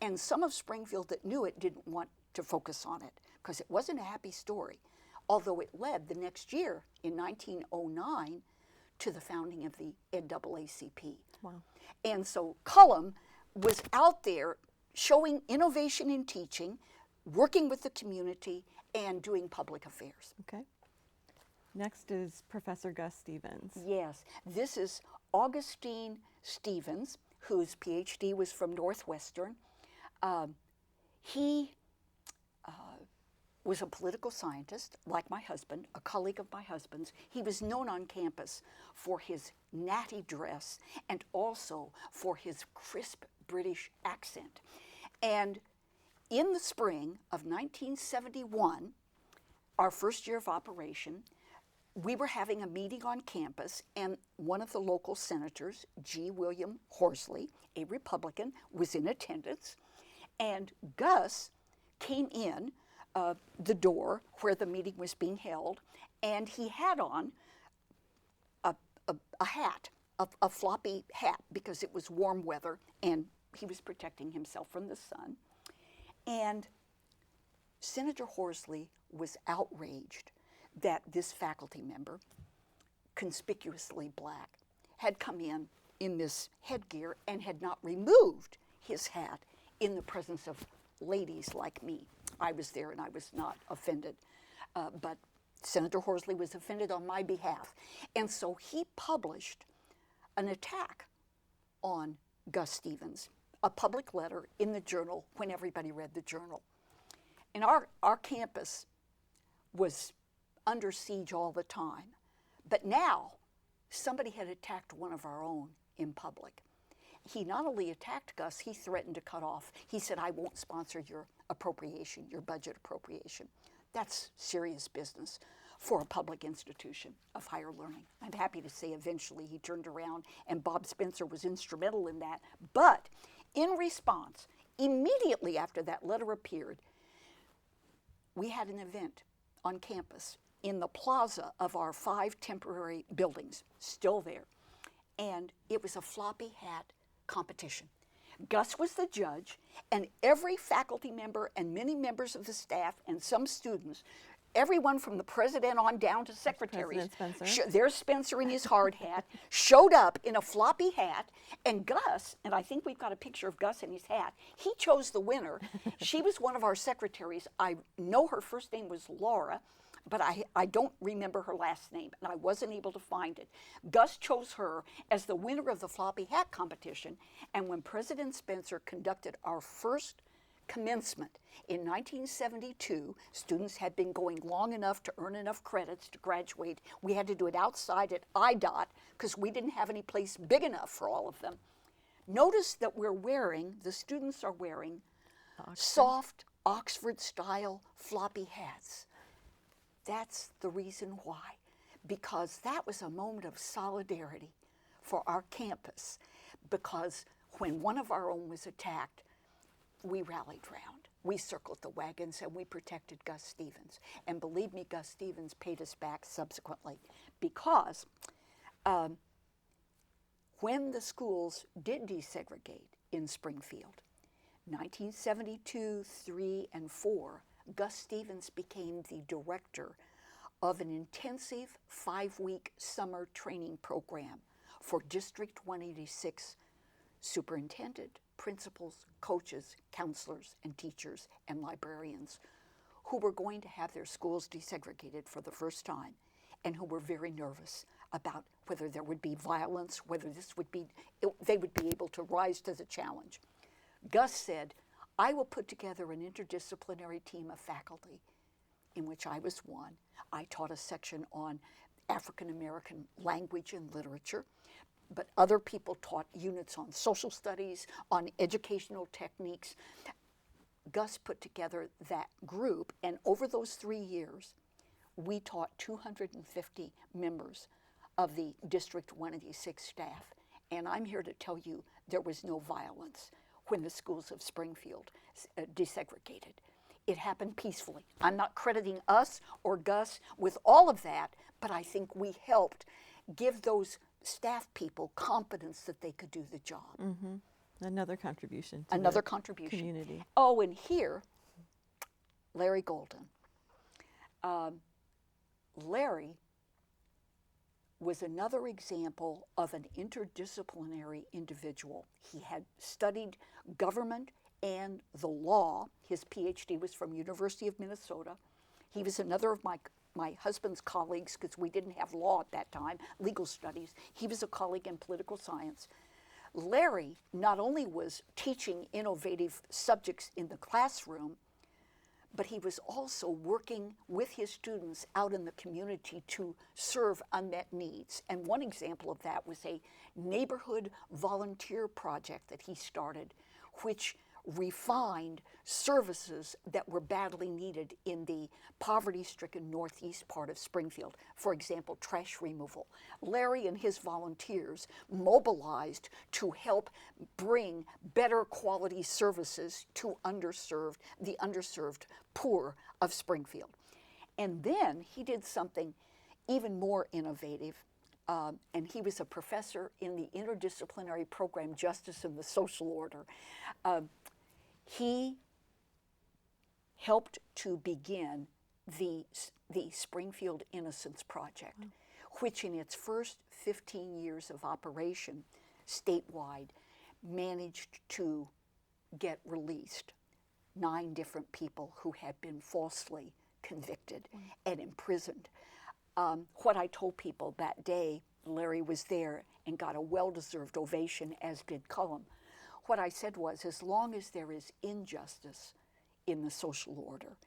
and some of Springfield that knew it didn't want to focus on it because it wasn't a happy story, although it led the next year in 1909 to the founding of the NAACP. Wow. And so Cullum was out there showing innovation in teaching, working with the community, and doing public affairs. Okay. Next is Professor Gus Stevens. Yes, this is Augustine Stevens, whose PhD was from Northwestern. He was a political scientist, like my husband, a colleague of my husband's. He was known on campus for his natty dress and also for his crisp British accent. And in the spring of 1971, our first year of operation, we were having a meeting on campus, and one of the local senators, G. William Horsley, a Republican, was in attendance. And Gus came in the door where the meeting was being held, and he had on a hat, a floppy hat, because it was warm weather and he was protecting himself from the sun. And Senator Horsley was outraged that this faculty member, conspicuously black, had come in this headgear and had not removed his hat in the presence of ladies like me. I was there and I was not offended, but Senator Horsley was offended on my behalf. And so he published an attack on Gus Stevens, a public letter in the journal when everybody read the journal. And our campus was under siege all the time. But now somebody had attacked one of our own in public. He not only attacked Gus, he threatened to cut off. He said, "I won't sponsor your appropriation, your budget appropriation." That's serious business for a public institution of higher learning. I'm happy to say eventually he turned around and Bob Spencer was instrumental in that. But in response, immediately after that letter appeared, we had an event on campus in the plaza of our 5 temporary buildings, still there. And it was a floppy hat competition. Gus was the judge, and every faculty member and many members of the staff and some students, everyone from the president on down to secretaries, there's Spencer in his hard hat, showed up in a floppy hat, and Gus, and I think we've got a picture of Gus in his hat, he chose the winner. She was one of our secretaries. I know her first name was Laura, but I don't remember her last name, and I wasn't able to find it. Gus chose her as the winner of the floppy hat competition, and when President Spencer conducted our first commencement in 1972, students had been going long enough to earn enough credits to graduate. We had to do it outside at IDOT because we didn't have any place big enough for all of them. Notice that the students are wearing soft Oxford-style floppy hats. That's the reason why, because that was a moment of solidarity for our campus, because when one of our own was attacked, we rallied round. We circled the wagons and we protected Gus Stevens. And believe me, Gus Stevens paid us back subsequently, because when the schools did desegregate in Springfield, 1972, 3, and 4, Gus Stevens became the director of an intensive 5-week summer training program for District 186 superintendent, principals, coaches, counselors, and teachers, and librarians who were going to have their schools desegregated for the first time and who were very nervous about whether there would be violence, whether they would be able to rise to the challenge. Gus said, I will put together an interdisciplinary team of faculty, in which I was one. I taught a section on African American language and literature, but other people taught units on social studies, on educational techniques. Gus put together that group, and over those 3 years, we taught 250 members of the District 186 staff. And I'm here to tell you there was no violence when the schools of Springfield desegregated. It happened peacefully. I'm not crediting us or Gus with all of that, but I think we helped give those staff people confidence that they could do the job. Mm-hmm. Another contribution to Another the contribution. community. Oh, and here, Larry Golden. Larry was another example of an interdisciplinary individual. He had studied government and the law. His PhD was from University of Minnesota. He was another of my husband's colleagues, because we didn't have law at that time, legal studies. He was a colleague in political science. Larry not only was teaching innovative subjects in the classroom, but he was also working with his students out in the community to serve unmet needs. And one example of that was a neighborhood volunteer project that he started, which refined services that were badly needed in the poverty-stricken northeast part of Springfield. For example, trash removal. Larry and his volunteers mobilized to help bring better quality services to the underserved poor of Springfield. And then he did something even more innovative, and he was a professor in the interdisciplinary program Justice and the Social Order. He helped to begin the Springfield Innocence Project, which in its first 15 years of operation statewide managed to get released 9 different people who had been falsely convicted and imprisoned. What I told people that day, Larry was there and got a well-deserved ovation, as did Cullum. What I said was, as long as there is injustice in the social order,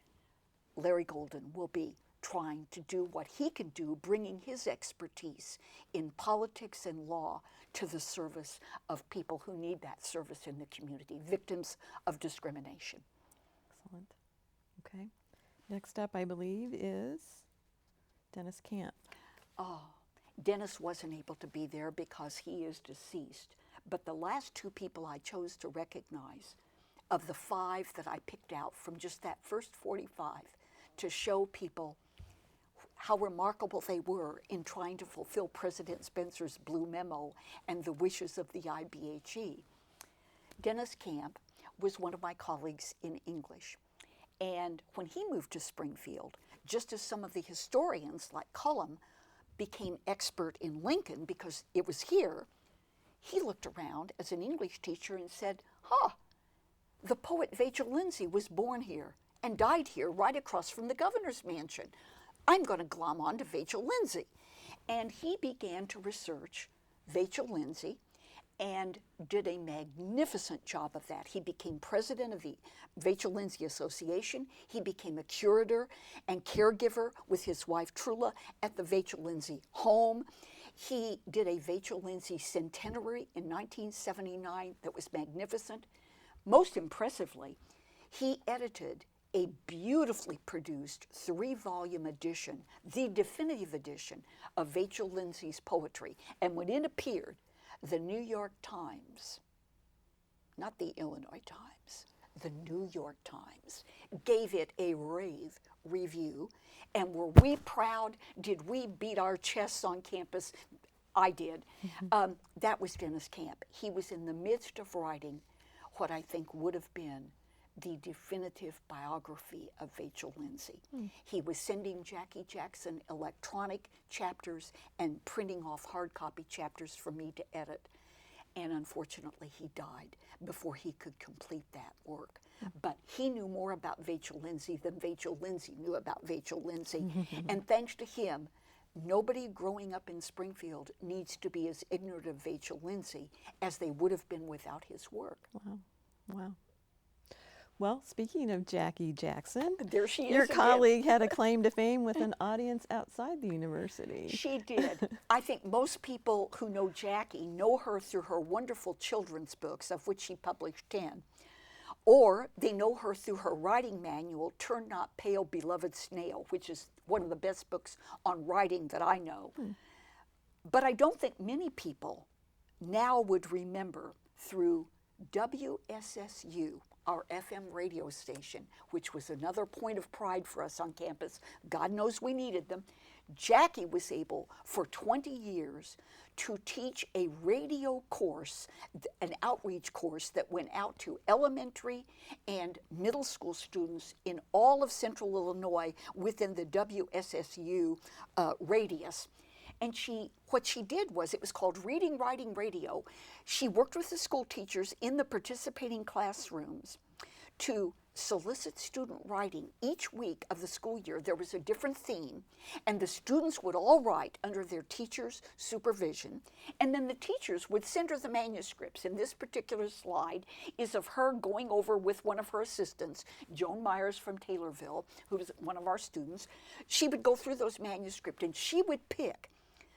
Larry Golden will be trying to do what he can do, bringing his expertise in politics and law to the service of people who need that service in the community, victims of discrimination. Excellent. Okay. Next up, I believe, is Dennis Camp. Oh, Dennis wasn't able to be there because he is deceased. But the last 2 people I chose to recognize, of the 5 that I picked out from just that first 45, to show people how remarkable they were in trying to fulfill President Spencer's Blue Memo and the wishes of the IBHE. Dennis Camp was one of my colleagues in English. And when he moved to Springfield, just as some of the historians like Cullum became expert in Lincoln because it was here, he looked around as an English teacher and said, the poet Vachel Lindsay was born here and died here right across from the governor's mansion. I'm going to glom on to Vachel Lindsay. And he began to research Vachel Lindsay and did a magnificent job of that. He became president of the Vachel Lindsay Association. He became a curator and caregiver with his wife Trula at the Vachel Lindsay home. He did a Vachel Lindsay centenary in 1979 that was magnificent. Most impressively, he edited a beautifully produced 3-volume edition, the definitive edition of Vachel Lindsay's poetry. And when it appeared, the New York Times, not the Illinois Times, the New York Times, gave it a rave review. And were we proud? Did we beat our chests on campus? I did. That was Dennis Camp. He was in the midst of writing what I think would have been the definitive biography of Vachel Lindsay. He was sending Jackie Jackson electronic chapters and printing off hard copy chapters for me to edit. And unfortunately, he died before he could complete that work. But he knew more about Vachel Lindsay than Vachel Lindsay knew about Vachel Lindsay. And thanks to him, nobody growing up in Springfield needs to be as ignorant of Vachel Lindsay as they would have been without his work. Wow. Wow. Well, speaking of Jackie Jackson, there she is your again. colleague had a claim to fame with an audience outside the university. She did. I think most people who know Jackie know her through her wonderful children's books, of which she published 10. Or they know her through her writing manual, Turn Not Pale, Beloved Snail, which is one of the best books on writing that I know. But I don't think many people now would remember through WSSU, our FM radio station, which was another point of pride for us on campus. God knows we needed them. Jackie was able for 20 years to teach a radio course, an outreach course that went out to elementary and middle school students in all of Central Illinois within the WSSU radius. And what she did was, it was called Reading, Writing, Radio. She worked with the school teachers in the participating classrooms to solicit student writing. Each week of the school year, there was a different theme, and the students would all write under their teacher's supervision, and then the teachers would send her the manuscripts. And this particular slide is of her going over with one of her assistants, Joan Myers from Taylorville, who was one of our students. She would go through those manuscripts, and she would pick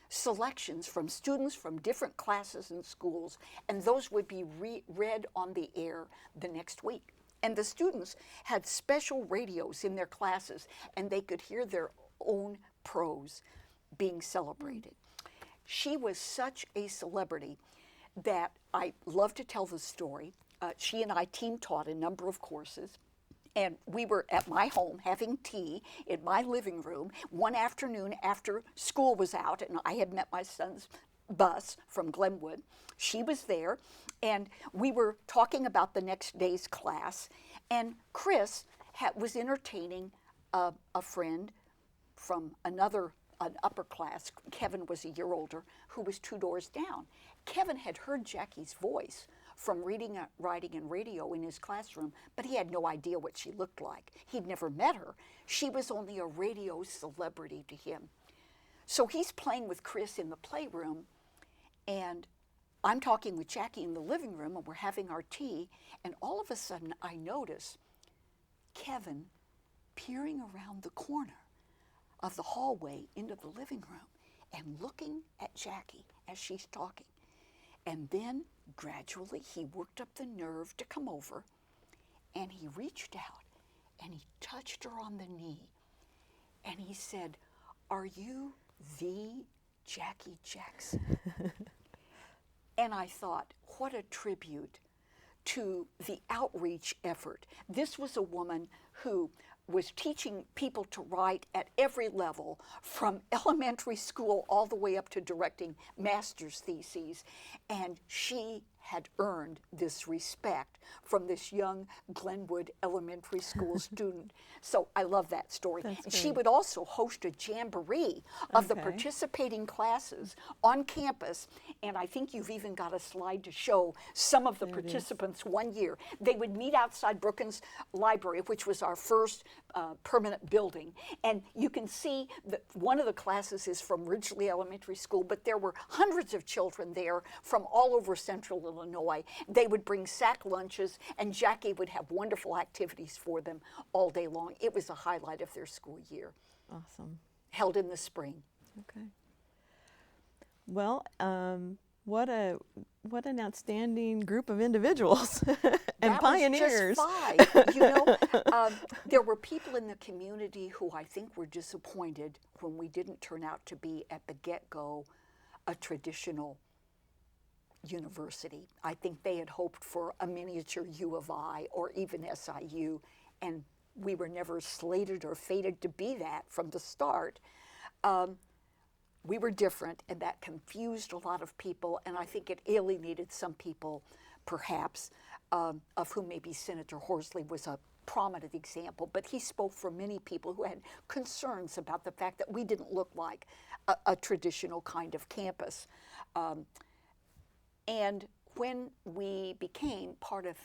selections from students from different classes and schools, and those would be read on the air the next week. And the students had special radios in their classes, and they could hear their own prose being celebrated. She was such a celebrity that I love to tell the story. She and I team taught a number of courses. And we were at my home having tea in my living room one afternoon after school was out, and I had met my son's bus from Glenwood. She was there, and we were talking about the next day's class, and Chris was entertaining a friend from an upper class. Kevin was a year older, who was 2 doors down. Kevin had heard Jackie's voice from reading, writing, and radio in his classroom, but he had no idea what she looked like. He'd never met her. She was only a radio celebrity to him. So he's playing with Chris in the playroom, and I'm talking with Jackie in the living room, and we're having our tea, and all of a sudden I notice Kevin peering around the corner of the hallway into the living room and looking at Jackie as she's talking. And then gradually he worked up the nerve to come over, and he reached out and he touched her on the knee, and he said, "Are you the Jackie Jackson?" And I thought, what a tribute to the outreach effort. This was a woman who was teaching people to write at every level, from elementary school all the way up to directing master's theses. And she had earned this respect from this young Glenwood elementary school student. So I love that story. That's She great. would also host a jamboree of the Okay. participating classes on campus. And I think you've even got a slide to show some of the There it is. participants one year. They would meet outside Brookins Library, which was our first permanent building. And you can see that one of the classes is from Ridgely Elementary School, but there were hundreds of children there from all over Central Illinois. They would bring sack lunches, and Jackie would have wonderful activities for them all day long. It was a highlight of their school year, Awesome. held in the spring. Okay. Well, what an outstanding group of individuals and That pioneers. was just 5. You know, there were people in the community who I think were disappointed when we didn't turn out to be at the get-go a traditional university. I think they had hoped for a miniature U of I or even SIU, and we were never slated or fated to be that from the start. We were different, and that confused a lot of people, and I think it alienated some people, perhaps. of whom maybe Senator Horsley was a prominent example, but he spoke for many people who had concerns about the fact that we didn't look like a traditional kind of campus. And when we became part of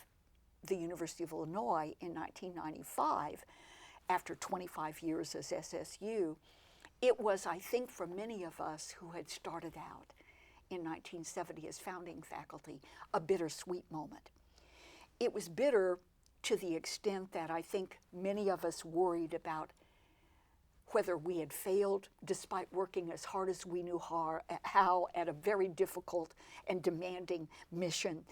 the University of Illinois in 1995, after 25 years as SSU, it was, I think, for many of us who had started out in 1970 as founding faculty, a bittersweet moment. It was bitter to the extent that I think many of us worried about whether we had failed despite working as hard as we knew how at a very difficult and demanding mission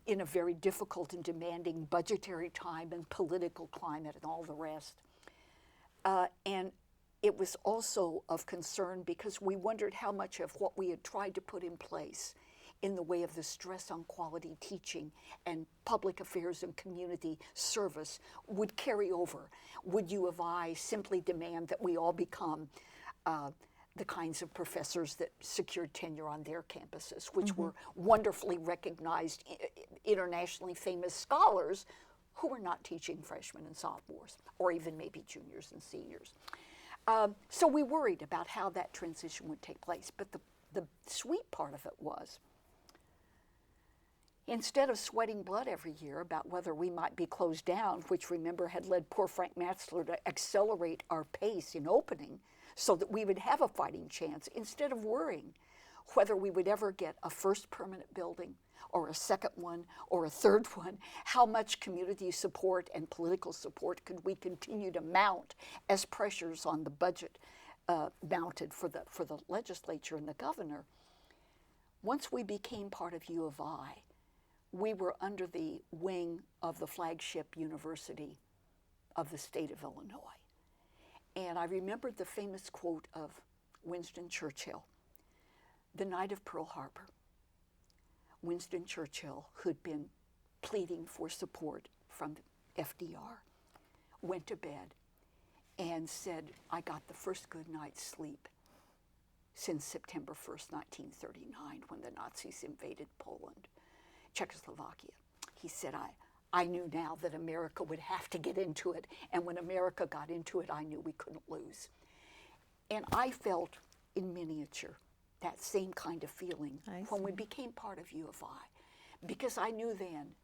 in a very difficult and demanding budgetary time and political climate and all the rest. And it was also of concern because we wondered how much of what we had tried to put in place in the way of the stress on quality teaching and public affairs and community service would carry over. Would U of I simply demand that we all become the kinds of professors that secured tenure on their campuses, which were wonderfully recognized, internationally famous scholars who were not teaching freshmen and sophomores, or even maybe juniors and seniors. So we worried about how that transition would take place. But the sweet part of it was, instead of sweating blood every year about whether we might be closed down, which, remember, had led poor Frank Matzler to accelerate our pace in opening so that we would have a fighting chance, instead of worrying whether we would ever get a first permanent building or a second one or a third one, how much community support and political support could we continue to mount as pressures on the budget mounted for the legislature and the governor. Once we became part of U of I, we were under the wing of the flagship university of the state of Illinois. And I remembered the famous quote of Winston Churchill, the night of Pearl Harbor. Winston Churchill, who'd been pleading for support from FDR, went to bed and said, I got the first good night's sleep since September 1st, 1939, when the Nazis invaded Poland, Czechoslovakia. He said, I knew now that America would have to get into it, and when America got into it, I knew we couldn't lose. And I felt in miniature that same kind of feeling when we became part of U of I, because I knew then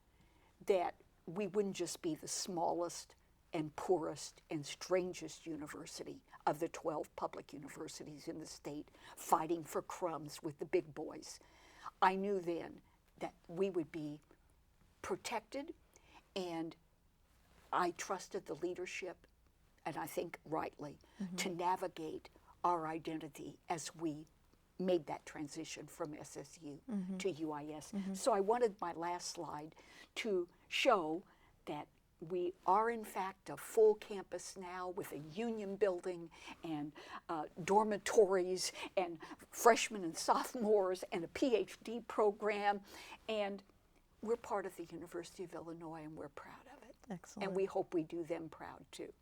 that we wouldn't just be the smallest and poorest and strangest university of the 12 public universities in the state fighting for crumbs with the big boys. I knew then that we would be protected, and I trusted the leadership, and I think rightly, to navigate our identity as we made that transition from SSU to UIS. So I wanted my last slide to show that we are in fact a full campus now with a union building and dormitories and freshmen and sophomores and a PhD program, and we're part of the University of Illinois and we're proud of it. Excellent. And we hope we do them proud too.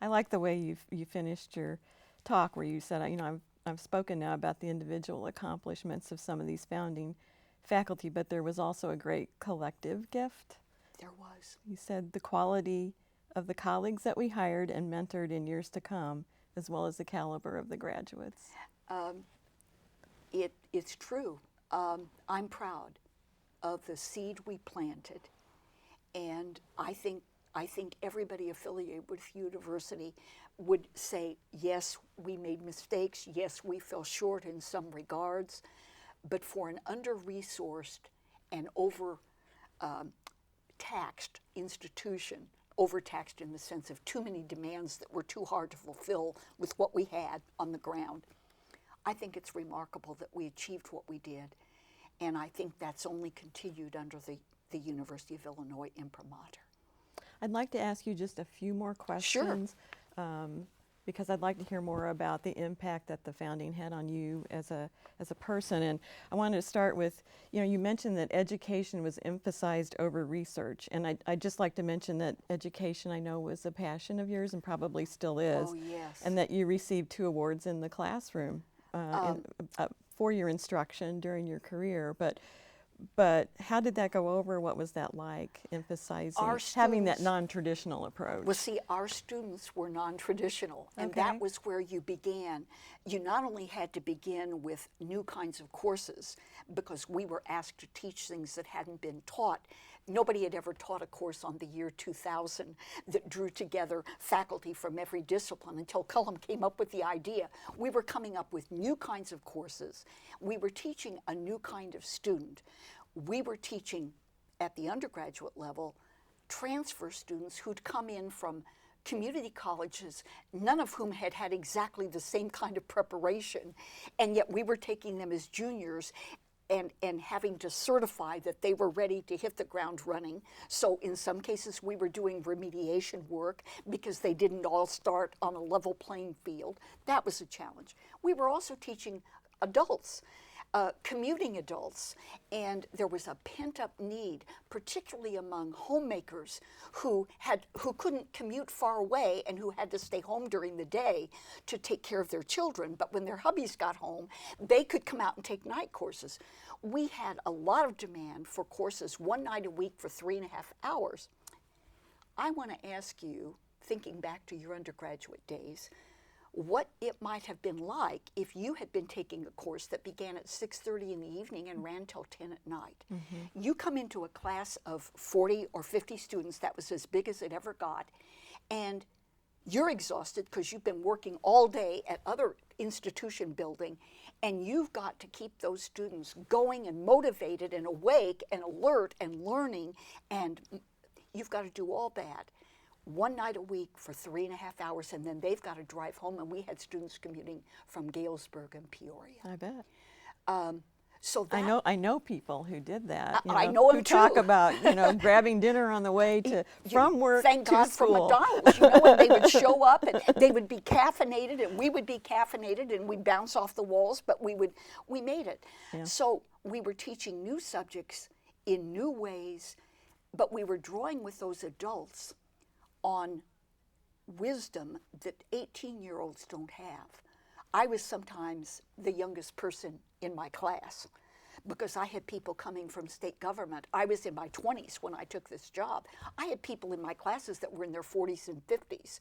I like the way you finished your talk where you said, I've spoken now about the individual accomplishments of some of these founding faculty, but there was also a great collective gift. There was. You said the quality of the colleagues that we hired and mentored in years to come, as well as the caliber of the graduates. It's true. I'm proud of the seed we planted, and I think everybody affiliated with the university would say, yes, we made mistakes, yes, we fell short in some regards, but for an under-resourced and over-taxed institution, overtaxed in the sense of too many demands that were too hard to fulfill with what we had on the ground, I think it's remarkable that we achieved what we did, and I think that's only continued under the University of Illinois imprimatur. I'd like to ask you just a few more questions. Sure. Because I'd like to hear more about the impact that the founding had on you as a person. And I wanted to start with, you mentioned that education was emphasized over research. And I'd just like to mention that education, I know, was a passion of yours and probably still is. Oh, yes. And that you received 2 awards in the classroom for your instruction during your career. But But how did that go over? What was that like, emphasizing having that non-traditional approach? Well, see, our students were non-traditional, and Okay. that was where you began. You not only had to begin with new kinds of courses, because we were asked to teach things that hadn't been taught. Nobody had ever taught a course on the year 2000 that drew together faculty from every discipline until Cullum came up with the idea. We were coming up with new kinds of courses. We were teaching a new kind of student. We were teaching at the undergraduate level transfer students who'd come in from community colleges, none of whom had had exactly the same kind of preparation, and yet we were taking them as juniors and having to certify that they were ready to hit the ground running. So in some cases we were doing remediation work because they didn't all start on a level playing field. That was a challenge. We were also teaching adults, commuting adults, and there was a pent-up need, particularly among homemakers who couldn't commute far away and who had to stay home during the day to take care of their children. But when their hubbies got home, they could come out and take night courses. We had a lot of demand for courses 1 night a week for 3.5 hours. I want to ask you, thinking back to your undergraduate days, what it might have been like if you had been taking a course that began at 6:30 in the evening and ran till 10 at night. Mm-hmm. You come into a class of 40 or 50 students, that was as big as it ever got, and you're exhausted because you've been working all day at other institution building, and you've got to keep those students going and motivated and awake and alert and learning, and you've got to do all that 1 night a week for 3.5 hours, and then they've got to drive home. And we had students commuting from Galesburg and Peoria. I bet. So that, I know people who did that. I know them who talk too. about grabbing dinner on the way from work thank to God school. for McDonald's, and they would show up and they would be caffeinated, and we would be caffeinated, and we'd bounce off the walls, but we made it. Yeah. So we were teaching new subjects in new ways, but we were drawing with those adults on wisdom that 18-year-olds don't have. I was sometimes the youngest person in my class because I had people coming from state government. I was in my 20s when I took this job. I had people in my classes that were in their 40s and 50s.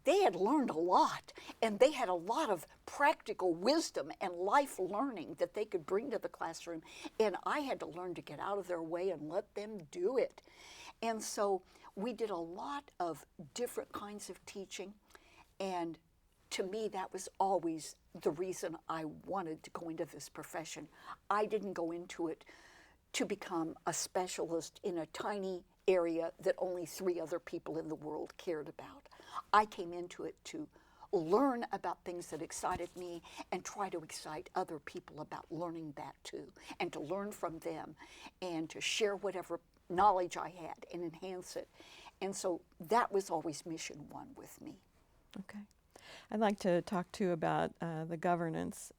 They had learned a lot, and they had a lot of practical wisdom and life learning that they could bring to the classroom, and I had to learn to get out of their way and let them do it. And so we did a lot of different kinds of teaching, and to me that was always the reason I wanted to go into this profession. I didn't go into it to become a specialist in a tiny area that only 3 other people in the world cared about. I came into it to learn about things that excited me and try to excite other people about learning that too, and to learn from them and to share whatever knowledge I had and enhance it. And so that was always mission 1 with me. Okay. I'd like to talk too about the governance.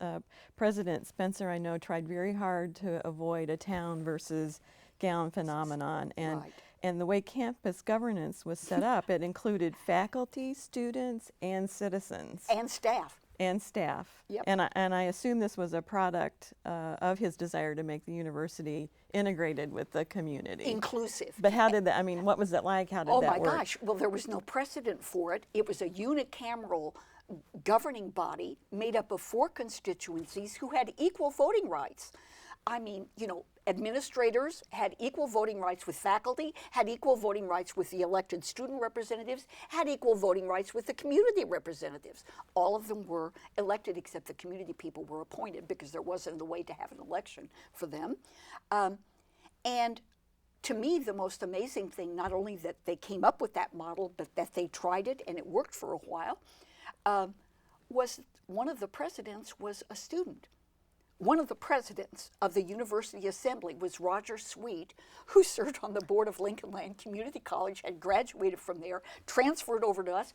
President Spencer, I know, tried very hard to avoid a town versus gown phenomenon, and Right. and the way campus governance was set up, it included faculty, students, and citizens. And staff. And staff. Yep. And I assume this was a product of his desire to make the university integrated with the community. Inclusive. But how did that, I mean, what was it like? How did Oh that my work? gosh, well, there was no precedent for it. It was a unicameral governing body made up of 4 constituencies who had equal voting rights. I mean, administrators had equal voting rights with faculty, had equal voting rights with the elected student representatives, had equal voting rights with the community representatives. All of them were elected except the community people were appointed because there wasn't a way to have an election for them. And to me, the most amazing thing, not only that they came up with that model, but that they tried it and it worked for a while, was one of the presidents was a student. One of the presidents of the University Assembly was Roger Sweet, who served on the board of Lincoln Land Community College, had graduated from there, transferred over to us.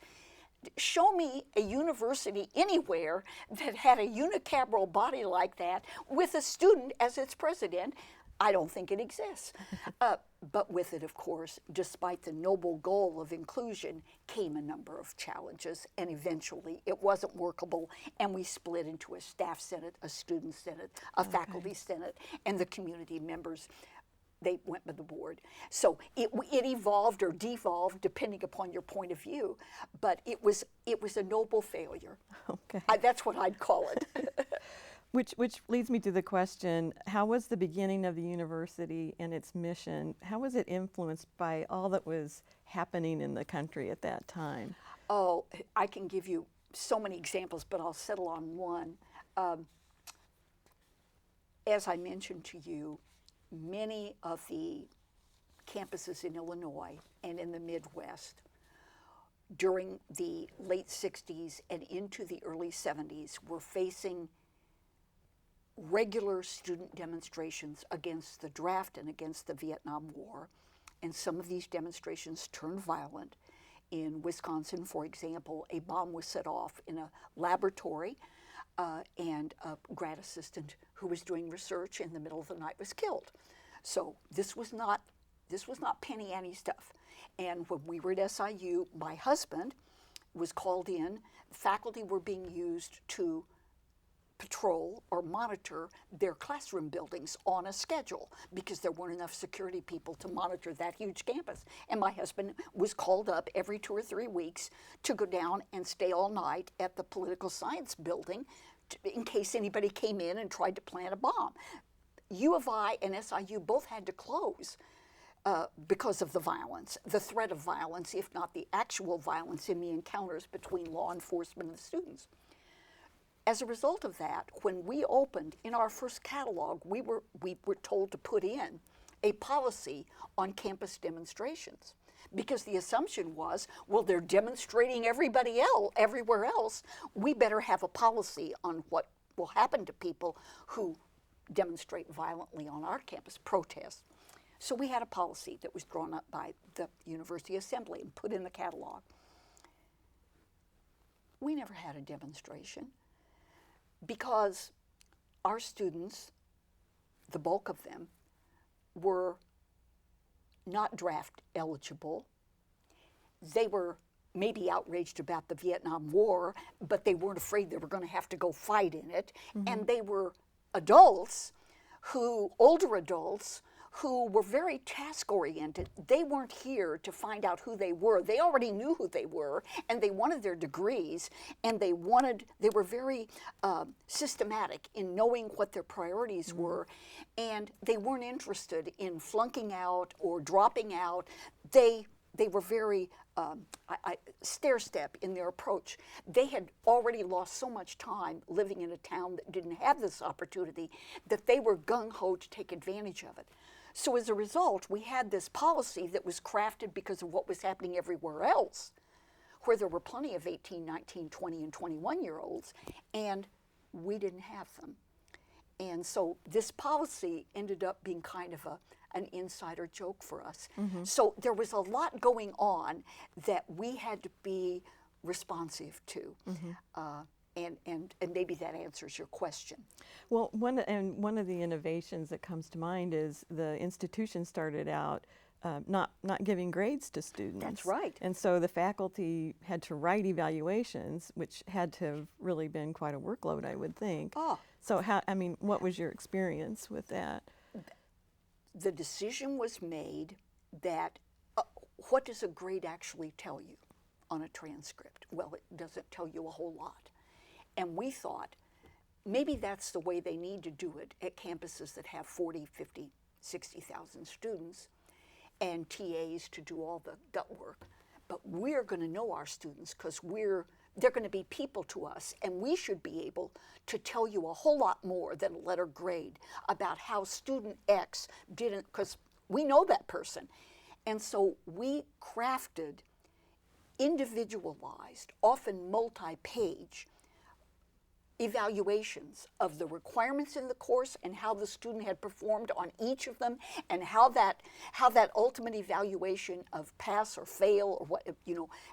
Show me a university anywhere that had a unicameral body like that with a student as its president. I don't think it exists. But with it, of course, despite the noble goal of inclusion, came a number of challenges, and eventually it wasn't workable, and we split into a staff senate, a student senate, a faculty senate, and the community members, they went with the board. So it evolved or devolved depending upon your point of view, but it was a noble failure. Okay. That's what I'd call it. Which leads me to the question, how was the beginning of the university and its mission, how was it influenced by all that was happening in the country at that time? Oh, I can give you so many examples, but I'll settle on one. As I mentioned to you, many of the campuses in Illinois and in the Midwest during the late 60s and into the early 70s were facing regular student demonstrations against the draft and against the Vietnam War, and some of these demonstrations turned violent. In Wisconsin, for example, a bomb was set off in a laboratory, and a grad assistant who was doing research in the middle of the night was killed. So this was not penny ante stuff. And when we were at SIU, my husband was called in. Faculty were being used to patrol or monitor their classroom buildings on a schedule because there weren't enough security people to monitor that huge campus. And my husband was called up every 2 or 3 weeks to go down and stay all night at the political science building in case anybody came in and tried to plant a bomb. U of I and SIU both had to close because of the violence, the threat of violence, if not the actual violence in the encounters between law enforcement and the students. As a result of that, when we opened in our first catalog, we were told to put in a policy on campus demonstrations because the assumption was, well, they're demonstrating everywhere else. We better have a policy on what will happen to people who demonstrate violently on our campus, protest. So we had a policy that was drawn up by the University Assembly and put in the catalog. We never had a demonstration because our students, the bulk of them, were not draft eligible. They were maybe outraged about the Vietnam War, but they weren't afraid they were going to have to go fight in it. Mm-hmm. And they were older adults who were very task-oriented. They weren't here to find out who they were. They already knew who they were, and they wanted their degrees, and they were very systematic in knowing what their priorities were, and they weren't interested in flunking out or dropping out. They were very stair-step in their approach. They had already lost so much time living in a town that didn't have this opportunity that they were gung-ho to take advantage of it. So as a result, we had this policy that was crafted because of what was happening everywhere else, where there were plenty of 18, 19, 20, and 21-year-olds, and we didn't have them. And so this policy ended up being kind of an insider joke for us. Mm-hmm. So there was a lot going on that we had to be responsive to. Mm-hmm. And maybe that answers your question. Well, one of the innovations that comes to mind is the institution started out not giving grades to students. That's right. And so the faculty had to write evaluations, which had to have really been quite a workload, I would think. Oh. So what was your experience with that? The decision was made that what does a grade actually tell you on a transcript? Well, it doesn't tell you a whole lot. And we thought maybe that's the way they need to do it at campuses that have 40, 50, 60,000 students and TAs to do all the gut work. But we're going to know our students because they're going to be people to us, and we should be able to tell you a whole lot more than a letter grade about how student X didn't, because we know that person. And so we crafted individualized, often multi-page evaluations of the requirements in the course and how the student had performed on each of them, and how that ultimate evaluation of pass or fail, or what,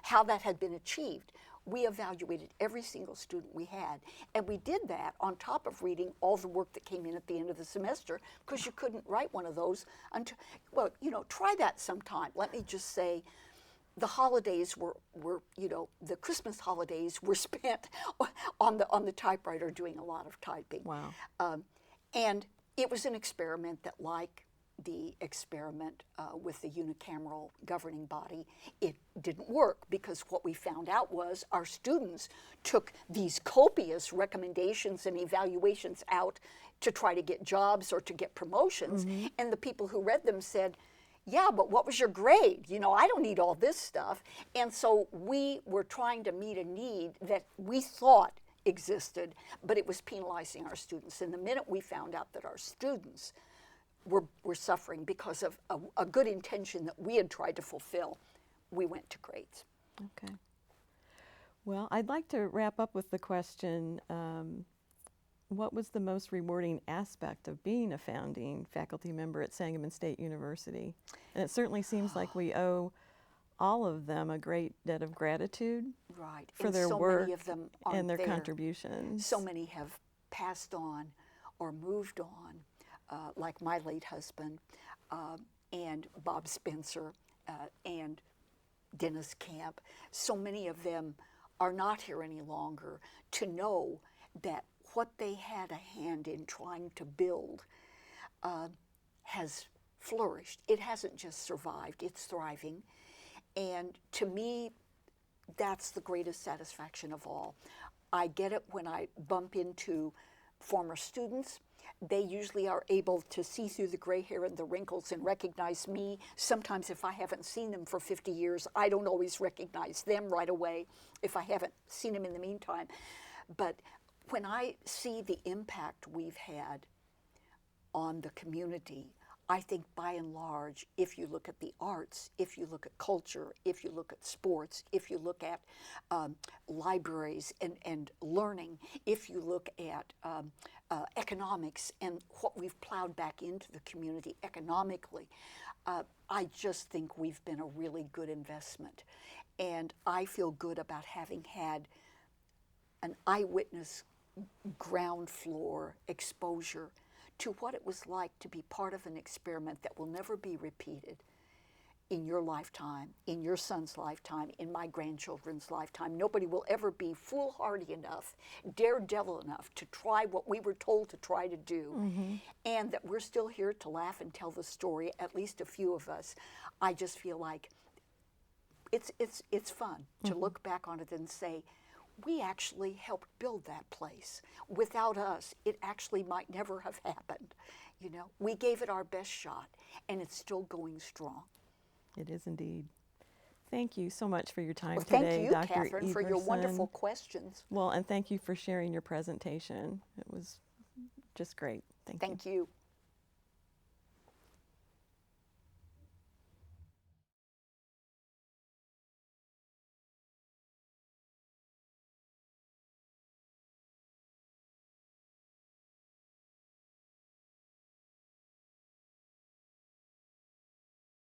how that had been achieved We evaluated every single student we had, and we did that on top of reading all the work that came in at the end of the semester, because you couldn't write one of those until, well, you know, try that sometime. Let me just say, the holidays were the Christmas holidays were spent on the typewriter doing a lot of typing. Wow. And it was an experiment that, like the experiment with the unicameral governing body, it didn't work, because what we found out was our students took these copious recommendations and evaluations out to try to get jobs or to get promotions, and the people who read them said, yeah, but what was your grade? You know, I don't need all this stuff. And so we were trying to meet a need that we thought existed, but it was penalizing our students. And the minute we found out that our students were suffering because of a good intention that we had tried to fulfill, we went to grades. Okay. Well, I'd like to wrap up with the question, what was the most rewarding aspect of being a founding faculty member at Sangamon State University? And it certainly seems like we owe all of them a great debt of gratitude for and their so work many of them and their there. contributions. So many have passed on or moved on, like my late husband and Bob Spencer and Dennis Camp. So many of them are not here any longer. To know that what they had a hand in trying to build has flourished. It hasn't just survived, it's thriving. And to me, that's the greatest satisfaction of all. I get it when I bump into former students. They usually are able to see through the gray hair and the wrinkles and recognize me. Sometimes if I haven't seen them for 50 years, I don't always recognize them right away if I haven't seen them in the meantime. But when I see the impact we've had on the community, I think by and large, if you look at the arts, if you look at culture, if you look at sports, if you look at libraries and learning, if you look at economics and what we've plowed back into the community economically, I just think we've been a really good investment. And I feel good about having had an eyewitness ground floor exposure to what it was like to be part of an experiment that will never be repeated in your lifetime, in your son's lifetime, in my grandchildren's lifetime. Nobody will ever be foolhardy enough, daredevil enough to try what we were told to try to do, and that we're still here to laugh and tell the story, at least a few of us. I just feel like it's fun to look back on it and say, we actually helped build that place. Without us, it actually might never have happened. You know, we gave it our best shot, and it's still going strong. It is indeed. Thank you so much for your time Well, today, thank you, Dr. Catherine, Everson. for your wonderful questions. Well, and thank you for sharing your presentation. It was just great. Thank you. Thank you.